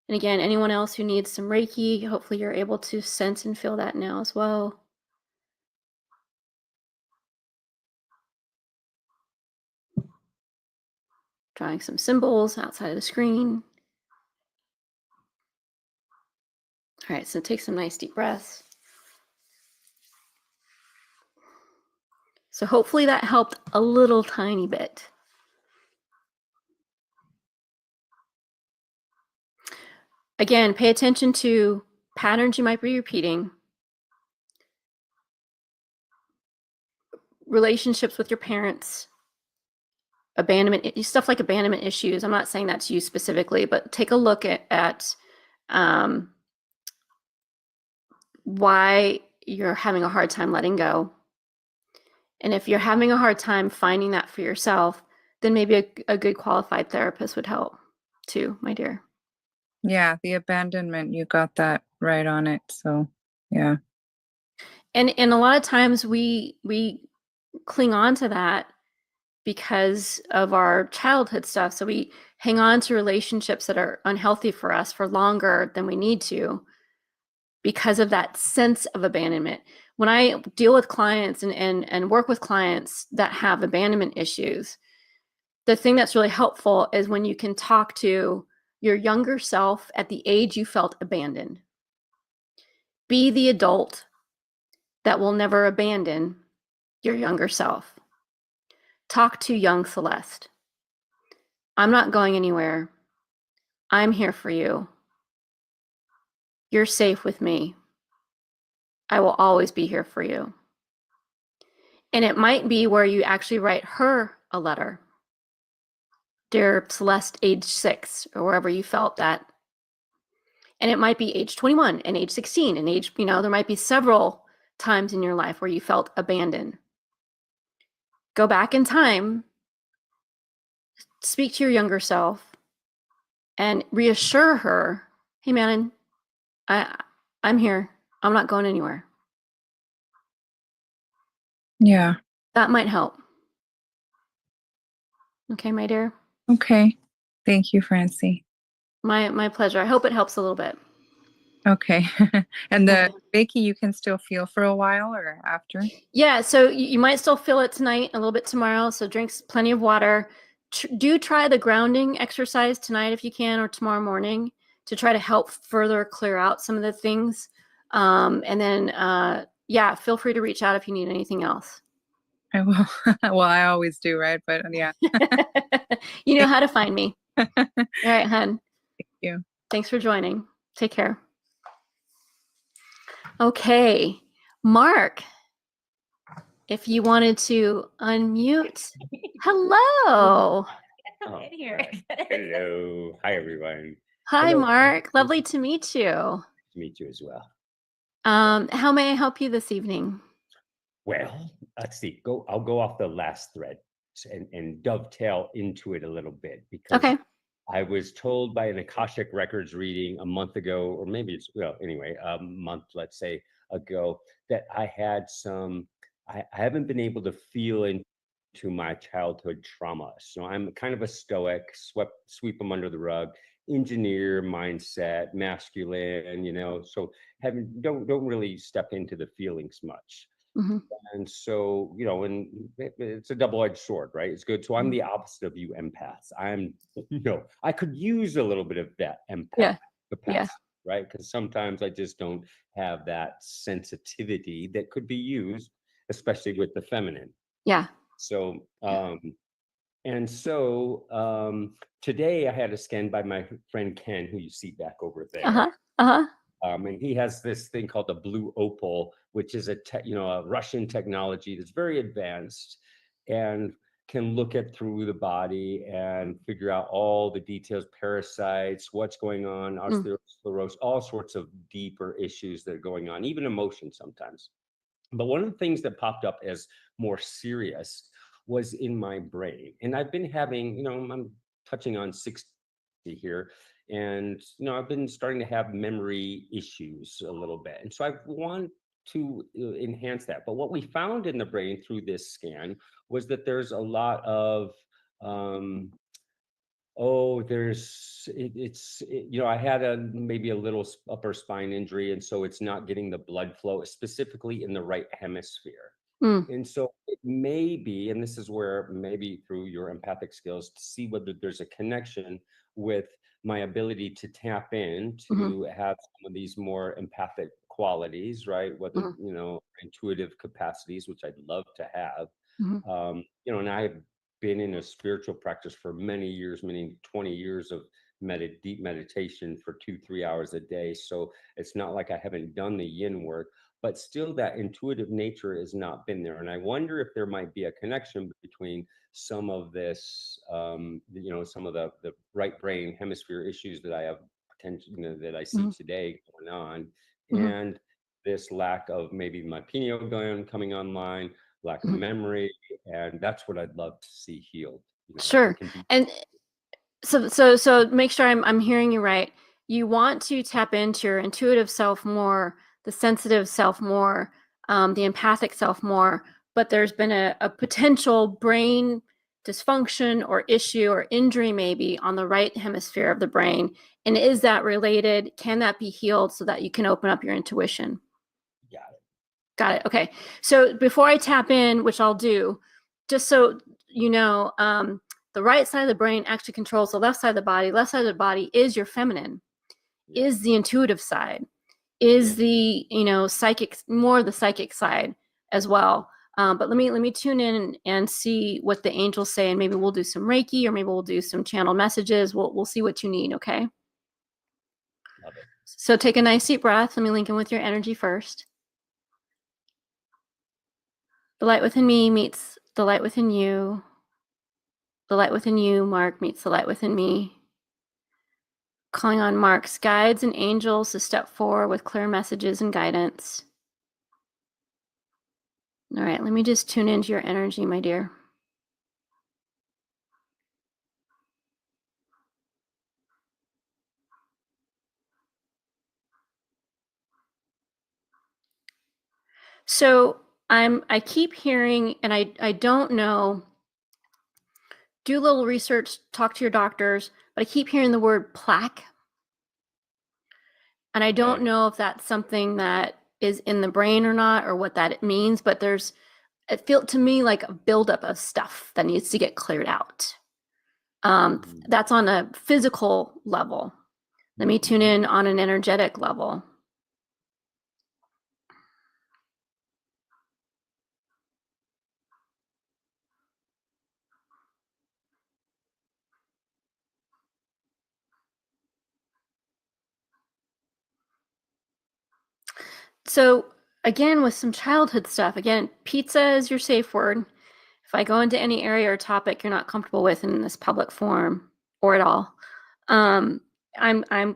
And again, anyone else who needs some Reiki, hopefully you're able to sense and feel that now as well. Drawing some symbols outside of the screen. All right, so take some nice deep breaths. So hopefully that helped a little tiny bit. Again, pay attention to patterns you might be repeating, relationships with your parents, abandonment, stuff like abandonment issues. I'm not saying that to you specifically, but take a look at why you're having a hard time letting go. And if you're having a hard time finding that for yourself, then maybe a good qualified therapist would help too, my dear. Yeah, the abandonment, you got that right on it. So, yeah. And a lot of times we cling on to that because of our childhood stuff. So we hang on to relationships that are unhealthy for us for longer than we need to because of that sense of abandonment. When I deal with clients and work with clients that have abandonment issues, the thing that's really helpful is when you can talk to your younger self at the age you felt abandoned. Be the adult that will never abandon your younger self. Talk to young Celeste. I'm not going anywhere. I'm here for you. You're safe with me. I will always be here for you. And it might be where you actually write her a letter. Dear Celeste, age 6, or wherever you felt that. And it might be age 21 and age 16 and age, there might be several times in your life where you felt abandoned. Go back in time, speak to your younger self, and reassure her, hey man, I'm here. I'm not going anywhere. Yeah. That might help. Okay, my dear. Okay. Thank you, Francie. My pleasure. I hope it helps a little bit. Okay. And the Reiki you can still feel for a while or after? Yeah, so you might still feel it tonight, a little bit tomorrow. So drink plenty of water. Do try the grounding exercise tonight if you can, or tomorrow morning, to try to help further clear out some of the things. And then, yeah, feel free to reach out if you need anything else. I will. Well, I always do, right? But yeah. You know how to find me. All right, hun. Thank you. Thanks for joining. Take care. Okay, Mark, if you wanted to unmute. Hello. Oh, hello. Hi, everyone. Hi, Hello. Mark. Lovely to meet you. To meet you as well. How may I help you this evening? Well, let's see. I'll go off the last thread and dovetail into it a little bit, because I was told by an Akashic Records reading a month ago, or maybe it's, anyway, a month, let's say, ago, that I had I haven't been able to feel into my childhood trauma. So I'm kind of a stoic, sweep them under the rug, engineer mindset, masculine, so don't really step into the feelings much. And so, you know, and it's a double-edged sword, right? It's good. So I'm the opposite of you empaths. I'm, you know, I could use a little bit of that empath capacity, right? Because sometimes I just don't have that sensitivity that could be used, especially with the feminine. Yeah. So, and so today I had a scan by my friend Ken, who you see back over there. And he has this thing called the blue opal, which is a Russian technology that's very advanced and can look at through the body and figure out all the details, parasites, what's going on, osteosclerosis, all sorts of deeper issues that are going on, even emotion sometimes. But one of the things that popped up as more serious was in my brain. And I've been having, you know, I'm touching on 60 here. And, you know, I've been starting to have memory issues a little bit. And so I want to enhance that. But what we found in the brain through this scan was that there's a lot of, you know, I had maybe a little upper spine injury. And so it's not getting the blood flow, specifically in the right hemisphere. And so it may be, and this is where maybe through your empathic skills to see whether there's a connection with my ability to tap in to have some of these more empathic qualities, right? Whether, you know, intuitive capacities, which I'd love to have. You know, and I've been in a spiritual practice for many years, meaning 20 years of deep meditation for 2-3 hours a day. So it's not like I haven't done the yin work, but still that intuitive nature has not been there. And I wonder if there might be a connection between some of this, you know, some of the right brain hemisphere issues that I have potential, you know, that I see today going on, and this lack of maybe my pineal gland coming online, lack of memory, and that's what I'd love to see healed. You know, sure. And so make sure I'm hearing you right. You want to tap into your intuitive self more, the sensitive self more, the empathic self more, but there's been a potential brain dysfunction or issue or injury maybe on the right hemisphere of the brain. And is that related? Can that be healed so that you can open up your intuition? Got it. Okay. So before I tap in, which I'll do, just so you know, the right side of the brain actually controls the left side of the body. Left side of the body is your feminine, is the intuitive side, is the, you know, psychic, more the psychic side as well. But let me tune in and see what the angels say, and maybe we'll do some Reiki, or maybe we'll do some channel messages. We'll see what you need. Okay. Love it. So take a nice deep breath. Let me link in with your energy first. The light within me meets the light within you. The light within you, Mark, meets the light within me. Calling on Mark's guides and angels to step forward with clear messages and guidance. All right, let me just tune into your energy, my dear. So I keep hearing, and I don't know, do a little research, talk to your doctors, but I keep hearing the word plaque. And I don't know if that's something that is in the brain or not, or what that means, but it felt to me like a buildup of stuff that needs to get cleared out. That's on a physical level. Let me tune in on an energetic level. So again, with some childhood stuff, again, pizza is your safe word. If I go into any area or topic you're not comfortable with in this public forum or at all, I'm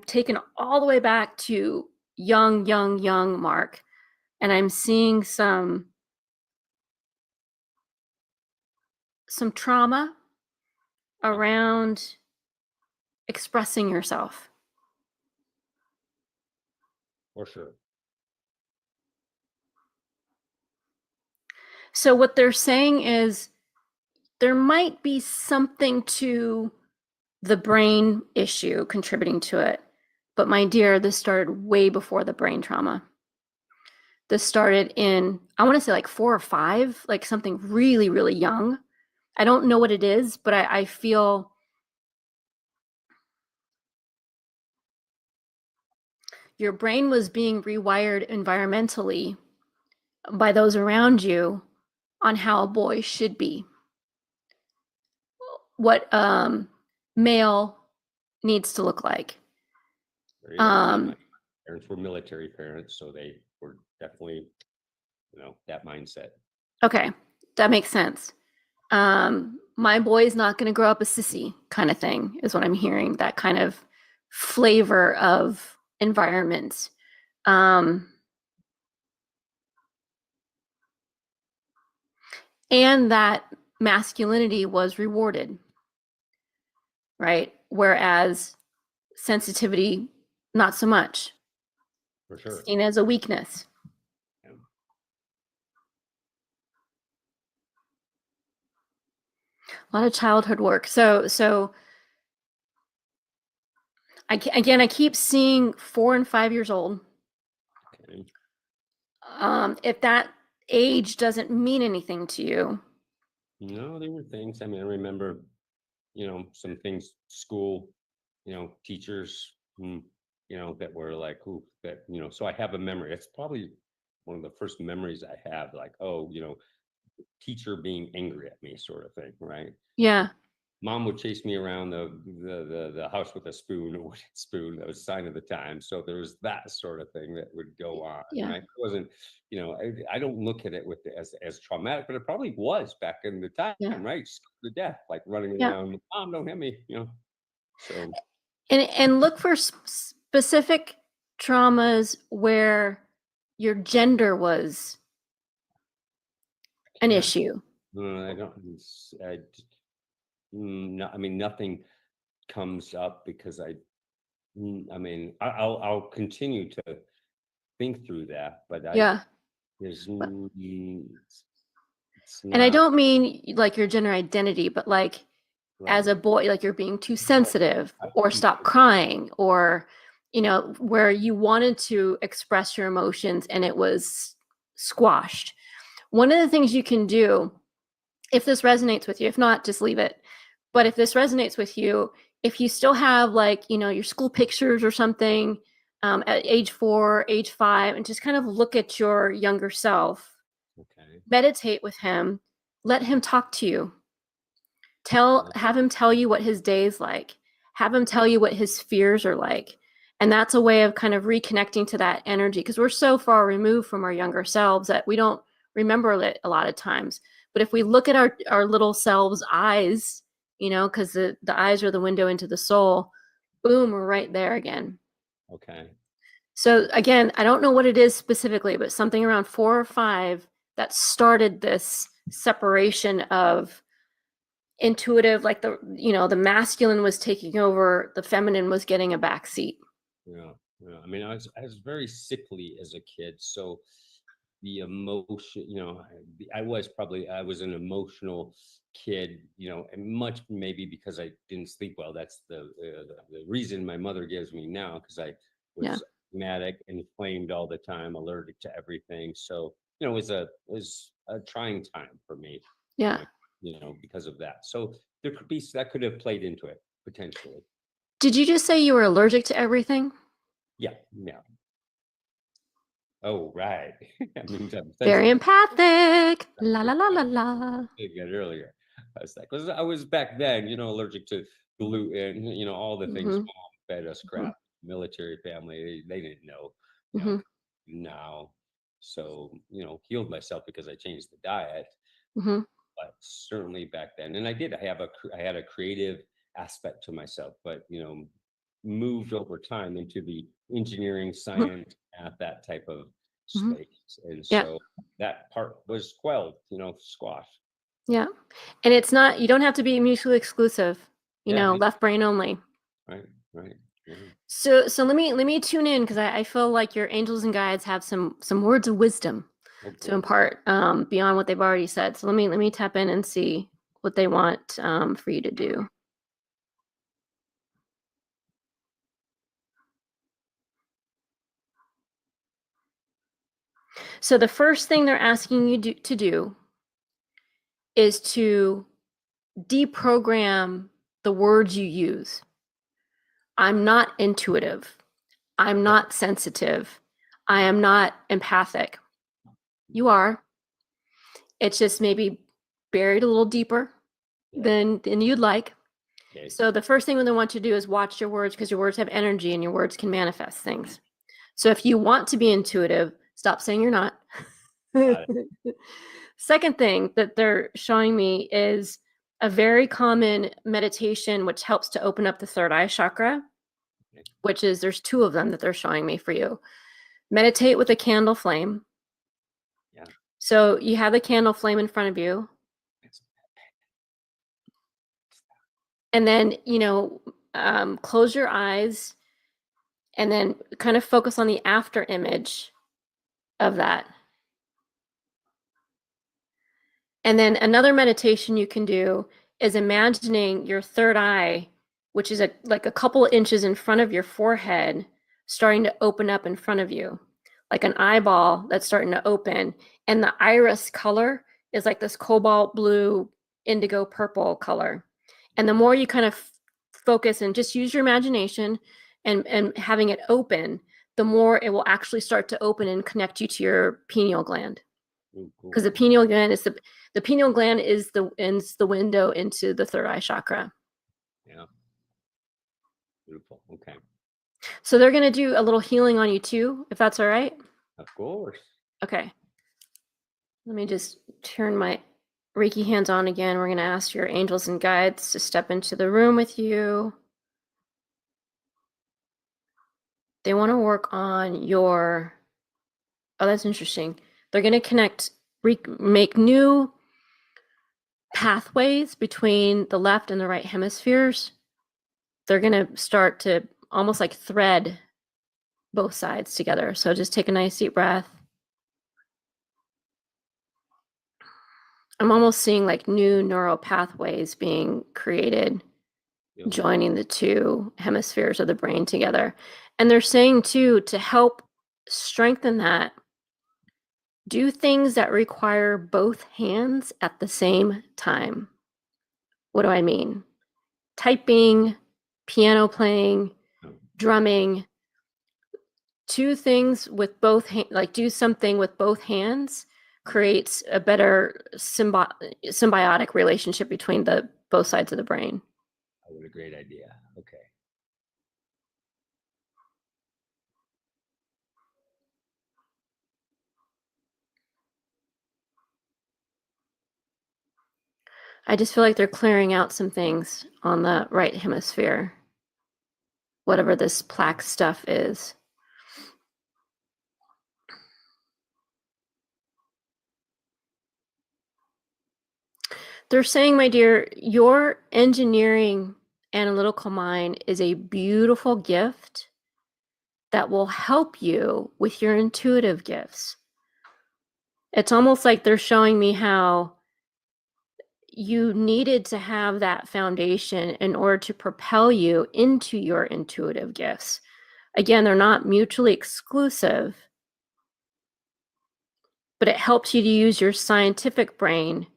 taken all the way back to young Mark, and I'm seeing some trauma around expressing yourself. For sure. So what they're saying is there might be something to the brain issue contributing to it. But my dear, this started way before the brain trauma. This started in, I want to say like 4 or 5, like something really, really young. I don't know what it is, but I feel your brain was being rewired environmentally by those around you on how a boy should be, what male needs to look like. My parents were military parents, so they were definitely, that mindset. Okay, that makes sense. My boy's not going to grow up a sissy kind of thing is what I'm hearing, that kind of flavor of environment. And that masculinity was rewarded, right? Whereas sensitivity, not so much. For sure. Seen as a weakness. Yeah. A lot of childhood work. So I keep seeing 4 and 5 years old. Okay. If that age doesn't mean anything to you. No, there were things. I mean, I remember, some things, school, teachers, that were like, so I have a memory. It's probably one of the first memories I have, like, teacher being angry at me, sort of thing, right? Yeah. Mom would chase me around the house with a spoon, a wooden spoon. That was a sign of the time. So there was that sort of thing that would go on. Yeah. Right? It wasn't, I don't look at it as traumatic, but it probably was back in the time, right? Scared to death, like running around. Mom, don't hit me, So. And look for specific traumas where your gender was an issue. I don't. No, I mean, nothing comes up because I'll continue to think through that, but there's and I don't mean like your gender identity, but like as a boy, like you're being too sensitive or stop crying, or where you wanted to express your emotions and it was squashed. One of the things you can do, if this resonates with you, if not, just leave it. But if this resonates with you, if you still have like, your school pictures or something at age 4, age 5, and just kind of look at your younger self, meditate with him, let him talk to you. Have him tell you what his day's like. Have him tell you what his fears are like. And that's a way of kind of reconnecting to that energy, because we're so far removed from our younger selves that we don't remember it a lot of times. But if we look at our little selves' eyes, because the eyes are the window into the soul, boom, we're right there again. Okay. So again, I don't know what it is specifically, but something around 4 or 5 that started this separation of intuitive, like the masculine was taking over, the feminine was getting a backseat. Yeah. I mean, I was very sickly as a kid, so the emotion, I was an emotional kid, and much maybe because I didn't sleep well. That's the reason my mother gives me now, because I was asthmatic, inflamed all the time, allergic to everything. So it was a trying time for me. Yeah. Because of that. So there could be that could have played into it potentially. Did you just say you were allergic to everything? Yeah. Oh, right. I mean, very empathic. La la la la la. Earlier, I was like, because I was back then, allergic to gluten, all the things mom fed us crap. Military family, they didn't know. Now, so healed myself because I changed the diet. But certainly back then, and I had a creative aspect to myself, but moved over time into the engineering, science, math, that type of space, and so that part was quelled, squashed. Yeah, and it's not. You don't have to be mutually exclusive. Left brain only. Right. So let me tune in, because I feel like your angels and guides have some words of wisdom to impart beyond what they've already said. So let me tap in and see what they want for you to do. So the first thing they're asking you to do is to deprogram the words you use. I'm not intuitive. I'm not sensitive. I am not empathic. You are. It's just maybe buried a little deeper than you'd like. Okay. So the first thing they want you to do is watch your words, because your words have energy and your words can manifest things. So if you want to be intuitive, stop saying you're not. Second thing that they're showing me is a very common meditation which helps to open up the third eye chakra, which is, there's 2 of them that they're showing me for you. Meditate with a candle flame. Yeah. So you have the candle flame in front of you. And then, close your eyes and then kind of focus on the after image of that. And then another meditation you can do is imagining your third eye, which is like a couple of inches in front of your forehead, starting to open up in front of you, like an eyeball that's starting to open. And the iris color is like this cobalt blue, indigo purple color. And the more you kind of focus and just use your imagination and having it open, the more it will actually start to open and connect you to your pineal gland. Because the pineal gland is the window into the third eye chakra. Yeah. Beautiful. Okay. So they're going to do a little healing on you too, if that's all right. Of course. Okay. Let me just turn my Reiki hands on again. We're going to ask your angels and guides to step into the room with you. They want to work on your, oh, that's interesting. They're going to make new pathways between the left and the right hemispheres. They're going to start to almost like thread both sides together. So just take a nice deep breath. I'm almost seeing like new neural pathways being created, joining the 2 hemispheres of the brain together. And they're saying too, to help strengthen that, do things that require both hands at the same time. What do I mean? Typing, piano playing, drumming. 2 things with both hands, like do something with both hands, creates a better symbiotic relationship between both sides of the brain. Oh, what a great idea. Okay. I just feel like they're clearing out some things on the right hemisphere, whatever this plaque stuff is. They're saying, my dear, your engineering analytical mind is a beautiful gift that will help you with your intuitive gifts. It's almost like they're showing me how you needed to have that foundation in order to propel you into your intuitive gifts. Again, they're not mutually exclusive, but it helps you to use your scientific brain,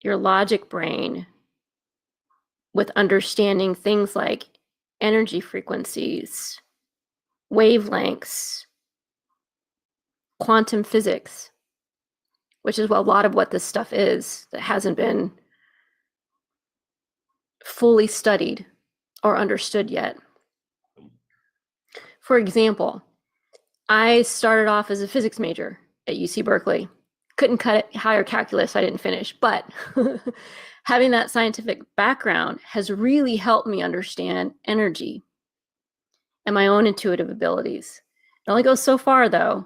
your logic brain, with understanding things like energy frequencies, wavelengths, quantum physics, which is a lot of what this stuff is that hasn't been fully studied or understood yet. For example, I started off as a physics major at UC Berkeley. Couldn't cut it higher calculus, I didn't finish, but having that scientific background has really helped me understand energy and my own intuitive abilities. It only goes so far though,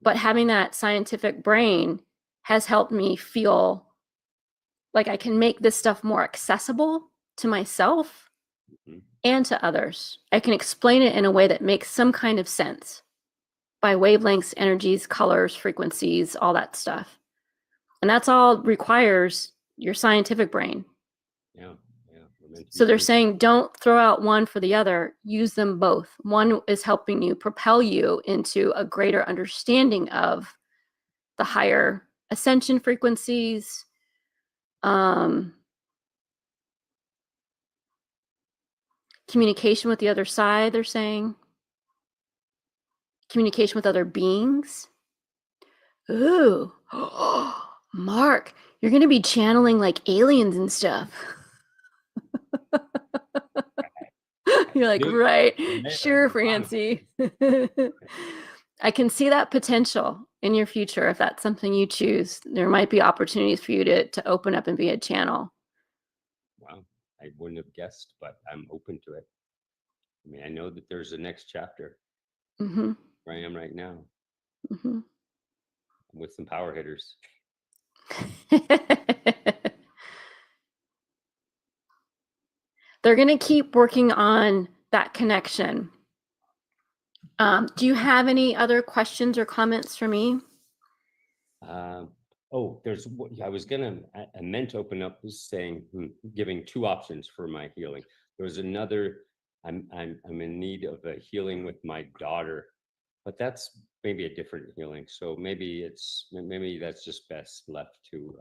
but having that scientific brain has helped me feel like I can make this stuff more accessible to myself and to others. I can explain it in a way that makes some kind of sense by wavelengths, energies, colors, frequencies, all that stuff. And that's all requires your scientific brain. Yeah, yeah, So they're saying don't throw out one for the other, use them both. One is helping you propel you into a greater understanding of the higher ascension frequencies, communication with the other side, they're saying. Communication with other beings. Ooh, Mark, you're going to be channeling like aliens and stuff. You're like, right, sure, Francie. I can see that potential in your future. If that's something you choose, there might be opportunities for you to open up and be a channel. Wow, I wouldn't have guessed, but I'm open to it. I mean, I know that there's a next chapter where I am right now with some power hitters. They're going to keep working on that connection. Do you have any other questions or comments for me? Oh, I meant to open up saying, giving 2 options for my healing. There's another, I'm in need of a healing with my daughter, but that's maybe a different healing. So maybe that's just best left to,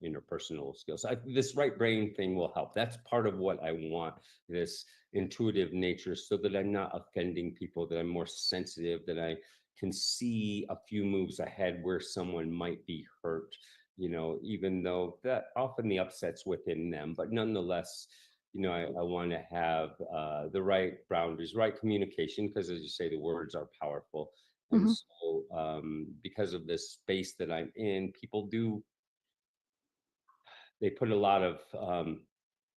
interpersonal skills. This right brain thing will help. That's part of what I want, this intuitive nature, so that I'm not offending people, that I'm more sensitive, that I can see a few moves ahead where someone might be hurt, even though that often the upset's within them. But nonetheless, I want to have the right boundaries, right communication, because as you say, the words are powerful. And so because of this space that I'm in, people they put a lot of,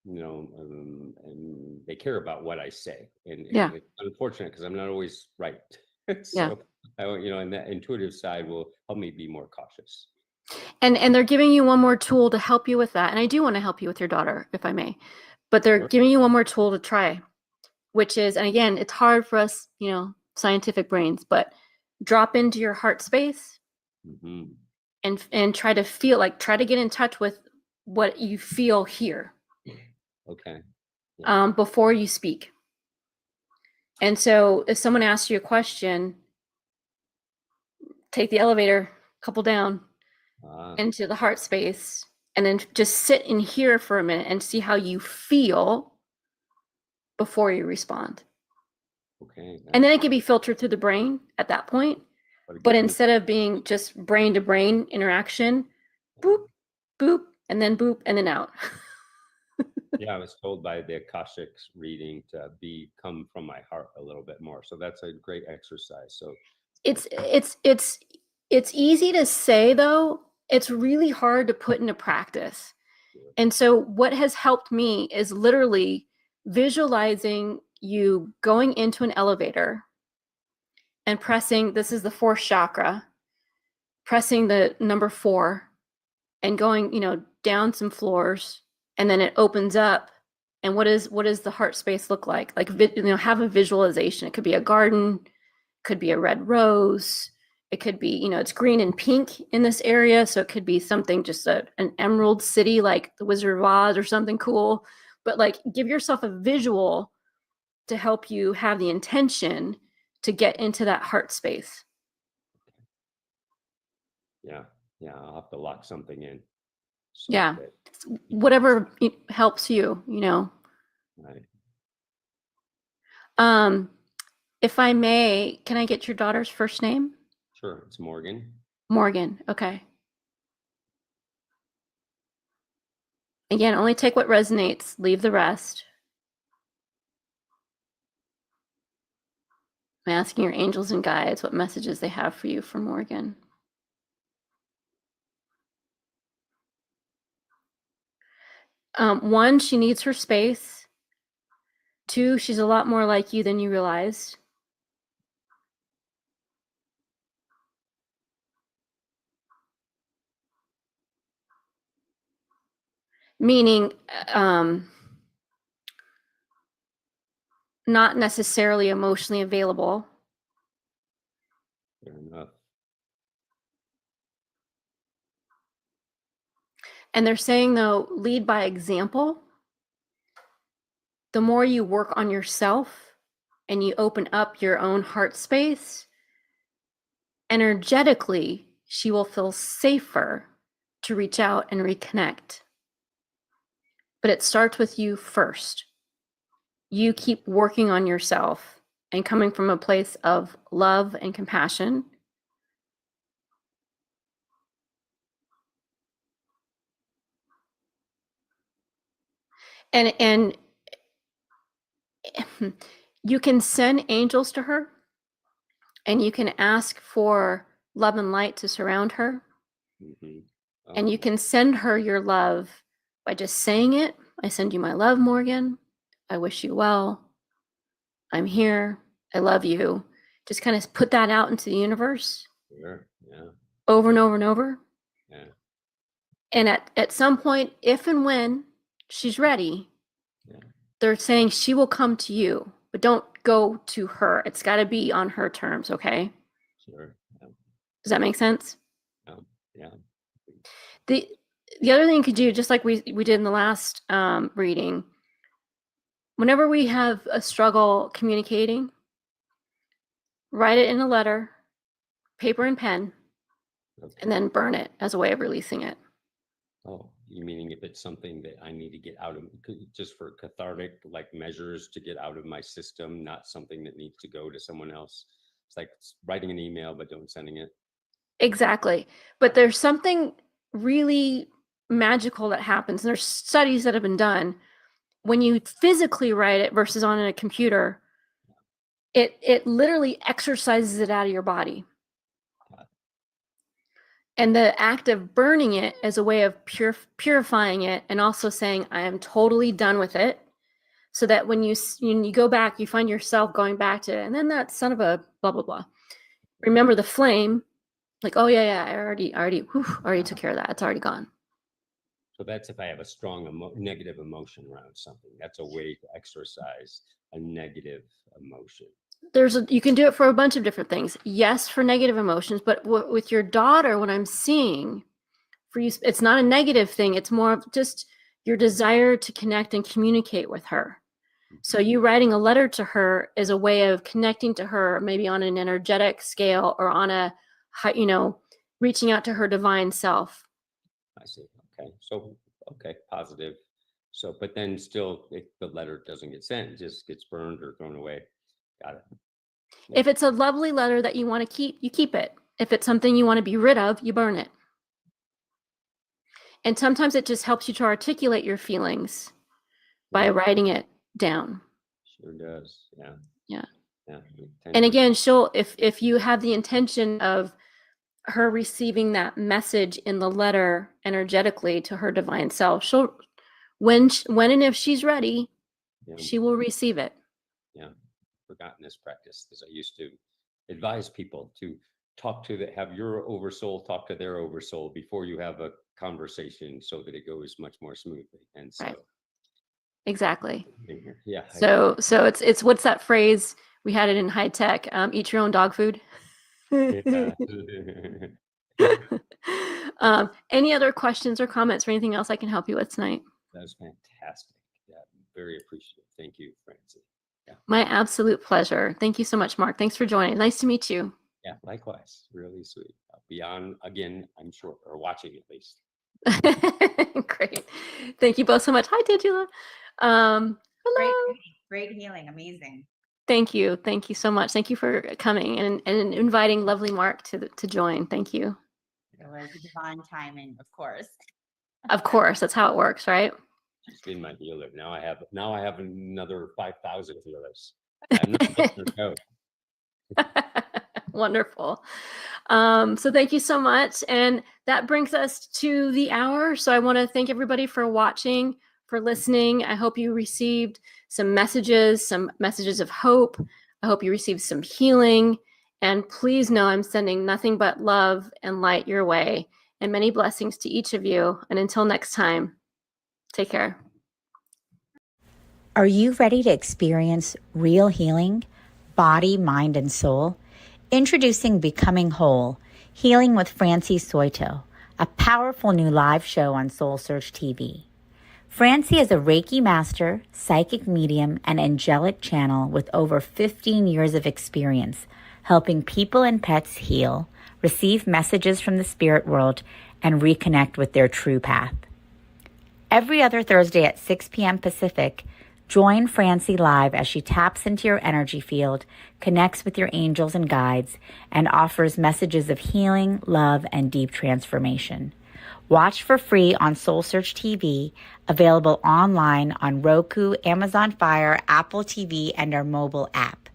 and they care about what I say. And it's unfortunate because I'm not always right. So, and that intuitive side will help me be more cautious. And they're giving you one more tool to help you with that. And I do want to help you with your daughter, if I may. But they're giving you one more tool to try, which is, and again, it's hard for us, scientific brains, but drop into your heart space and try to feel, try to get in touch with what you feel here. Okay. Before you speak. And so if someone asks you a question, take the elevator, couple down into the heart space, and then just sit in here for a minute and see how you feel before you respond. Okay. And then it can be filtered through the brain at that point. But instead of being just brain to brain interaction, boop, boop, and then out. Yeah, I was told by the Akashic reading to come from my heart a little bit more. So that's a great exercise. So it's easy to say, though. It's really hard to put into practice. And so what has helped me is literally visualizing you going into an elevator and pressing, this is the 4th chakra, pressing the number 4 and going, down some floors, and then it opens up. And what does the heart space look like? Have a visualization. It could be a garden, could be a red rose. It could be, it's green and pink in this area. So it could be something, just an emerald city, like the Wizard of Oz or something cool. But give yourself a visual to help you have the intention to get into that heart space. Yeah. I'll have to lock something in. So whatever helps you, Right. If I may, can I get your daughter's first name? Sure. It's Morgan. Morgan. Okay. Again, only take what resonates, leave the rest. I'm asking your angels and guides what messages they have for you for Morgan. One, she needs her space. 2, she's a lot more like you than you realized. Meaning, not necessarily emotionally available. Fair enough. And they're saying, though, lead by example. the more you work on yourself and you open up your own heart space, energetically, she will feel safer to reach out and reconnect. But it starts with you first. You keep working on yourself and coming from a place of love and compassion. And you can send angels to her, and you can ask for love and light to surround her. Mm-hmm. And you can send her your love by just saying it. I send you my love, Morgan. I wish you well. I'm here. I love you. Just kind of put that out into the universe. Sure. Yeah. Over and over and over. Yeah. And at some point, if and when she's ready, they're saying she will come to you, but don't go to her. It's got to be on her terms, okay? Sure. Yeah. Does that make sense? Yeah. The other thing you could do, just like we did in the last reading, whenever we have a struggle communicating, write it in a letter, paper and pen, and then burn it as a way of releasing it. Oh, you meaning if it's something that I need to get out of, just for cathartic like measures to get out of my system, not something that needs to go to someone else. It's like writing an email, but don't sending it. Exactly. But there's something really magical that happens. There's studies that have been done. When you physically write it versus on a computer, it literally exercises it out of your body. And the act of burning it as a way of purifying it, and also saying, I am totally done with it. So that when you go back, you find yourself going back to it. And then that son of a blah, blah, blah. Remember the flame, like, oh yeah, I already took care of that. It's already gone. So that's if I have a strong negative emotion around something. That's a way to exercise a negative emotion. You can do it for a bunch of different things. Yes, for negative emotions, but with your daughter, what I'm seeing for you, it's not a negative thing. It's more of just your desire to connect and communicate with her. So you writing a letter to her is a way of connecting to her, maybe on an energetic scale or on a, reaching out to her divine self. I see. Okay. So, positive. So, but then still, if the letter doesn't get sent, it just gets burned or thrown away. Got it. Yeah. If it's a lovely letter that you want to keep, you keep it. If it's something you want to be rid of, you burn it. And sometimes it just helps you to articulate your feelings by writing it down. Sure does. Yeah. Yeah. Yeah. And again, if you have the intention of her receiving that message in the letter energetically to her divine self, she'll, when and if she's ready, she will receive it. Yeah. Forgotten this practice, because I used to advise people to have your oversoul talk to their oversoul before you have a conversation, so that it goes much more smoothly. And so, right. Exactly. Yeah. So it's what's that phrase? We had it in high tech. Eat your own dog food. Any other questions or comments or anything else I can help you with tonight? That was fantastic. Yeah, very appreciative. Thank you, Francie. Yeah. My absolute pleasure. Thank you so much, Mark. Thanks for joining. Nice to meet you. Yeah, likewise. Really sweet. I'll be on again, I'm sure, or watching at least. Great. Thank you both so much. Hi, Tangela. Hello. Great healing. Amazing. Thank you. Thank you so much. Thank you for coming and inviting lovely Mark to join. Thank you. It was divine timing, of course. Of course. That's how it works, right? She's been my healer. Now I have another 5,000 healers. I'm not your coach. Wonderful. So thank you so much. And that brings us to the hour. So I want to thank everybody for watching, for listening. I hope you received some messages of hope. I hope you received some healing. And please know I'm sending nothing but love and light your way, and many blessings to each of you. And until next time, take care. Are you ready to experience real healing, body, mind, and soul? Introducing Becoming Whole, Healing with Francie Soito, a powerful new live show on SoulSearch TV. Francie is a Reiki master, psychic medium, and angelic channel with over 15 years of experience helping people and pets heal, receive messages from the spirit world, and reconnect with their true path. Every other Thursday at 6 p.m. Pacific, join Francie live as she taps into your energy field, connects with your angels and guides, and offers messages of healing, love, and deep transformation. Watch for free on SoulSearch TV, available online on Roku, Amazon Fire, Apple TV, and our mobile app.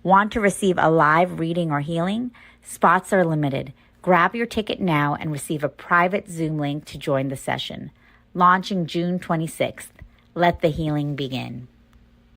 Want to receive a live reading or healing? Spots are limited. Grab your ticket now and receive a private Zoom link to join the session. Launching June 26th. Let the healing begin.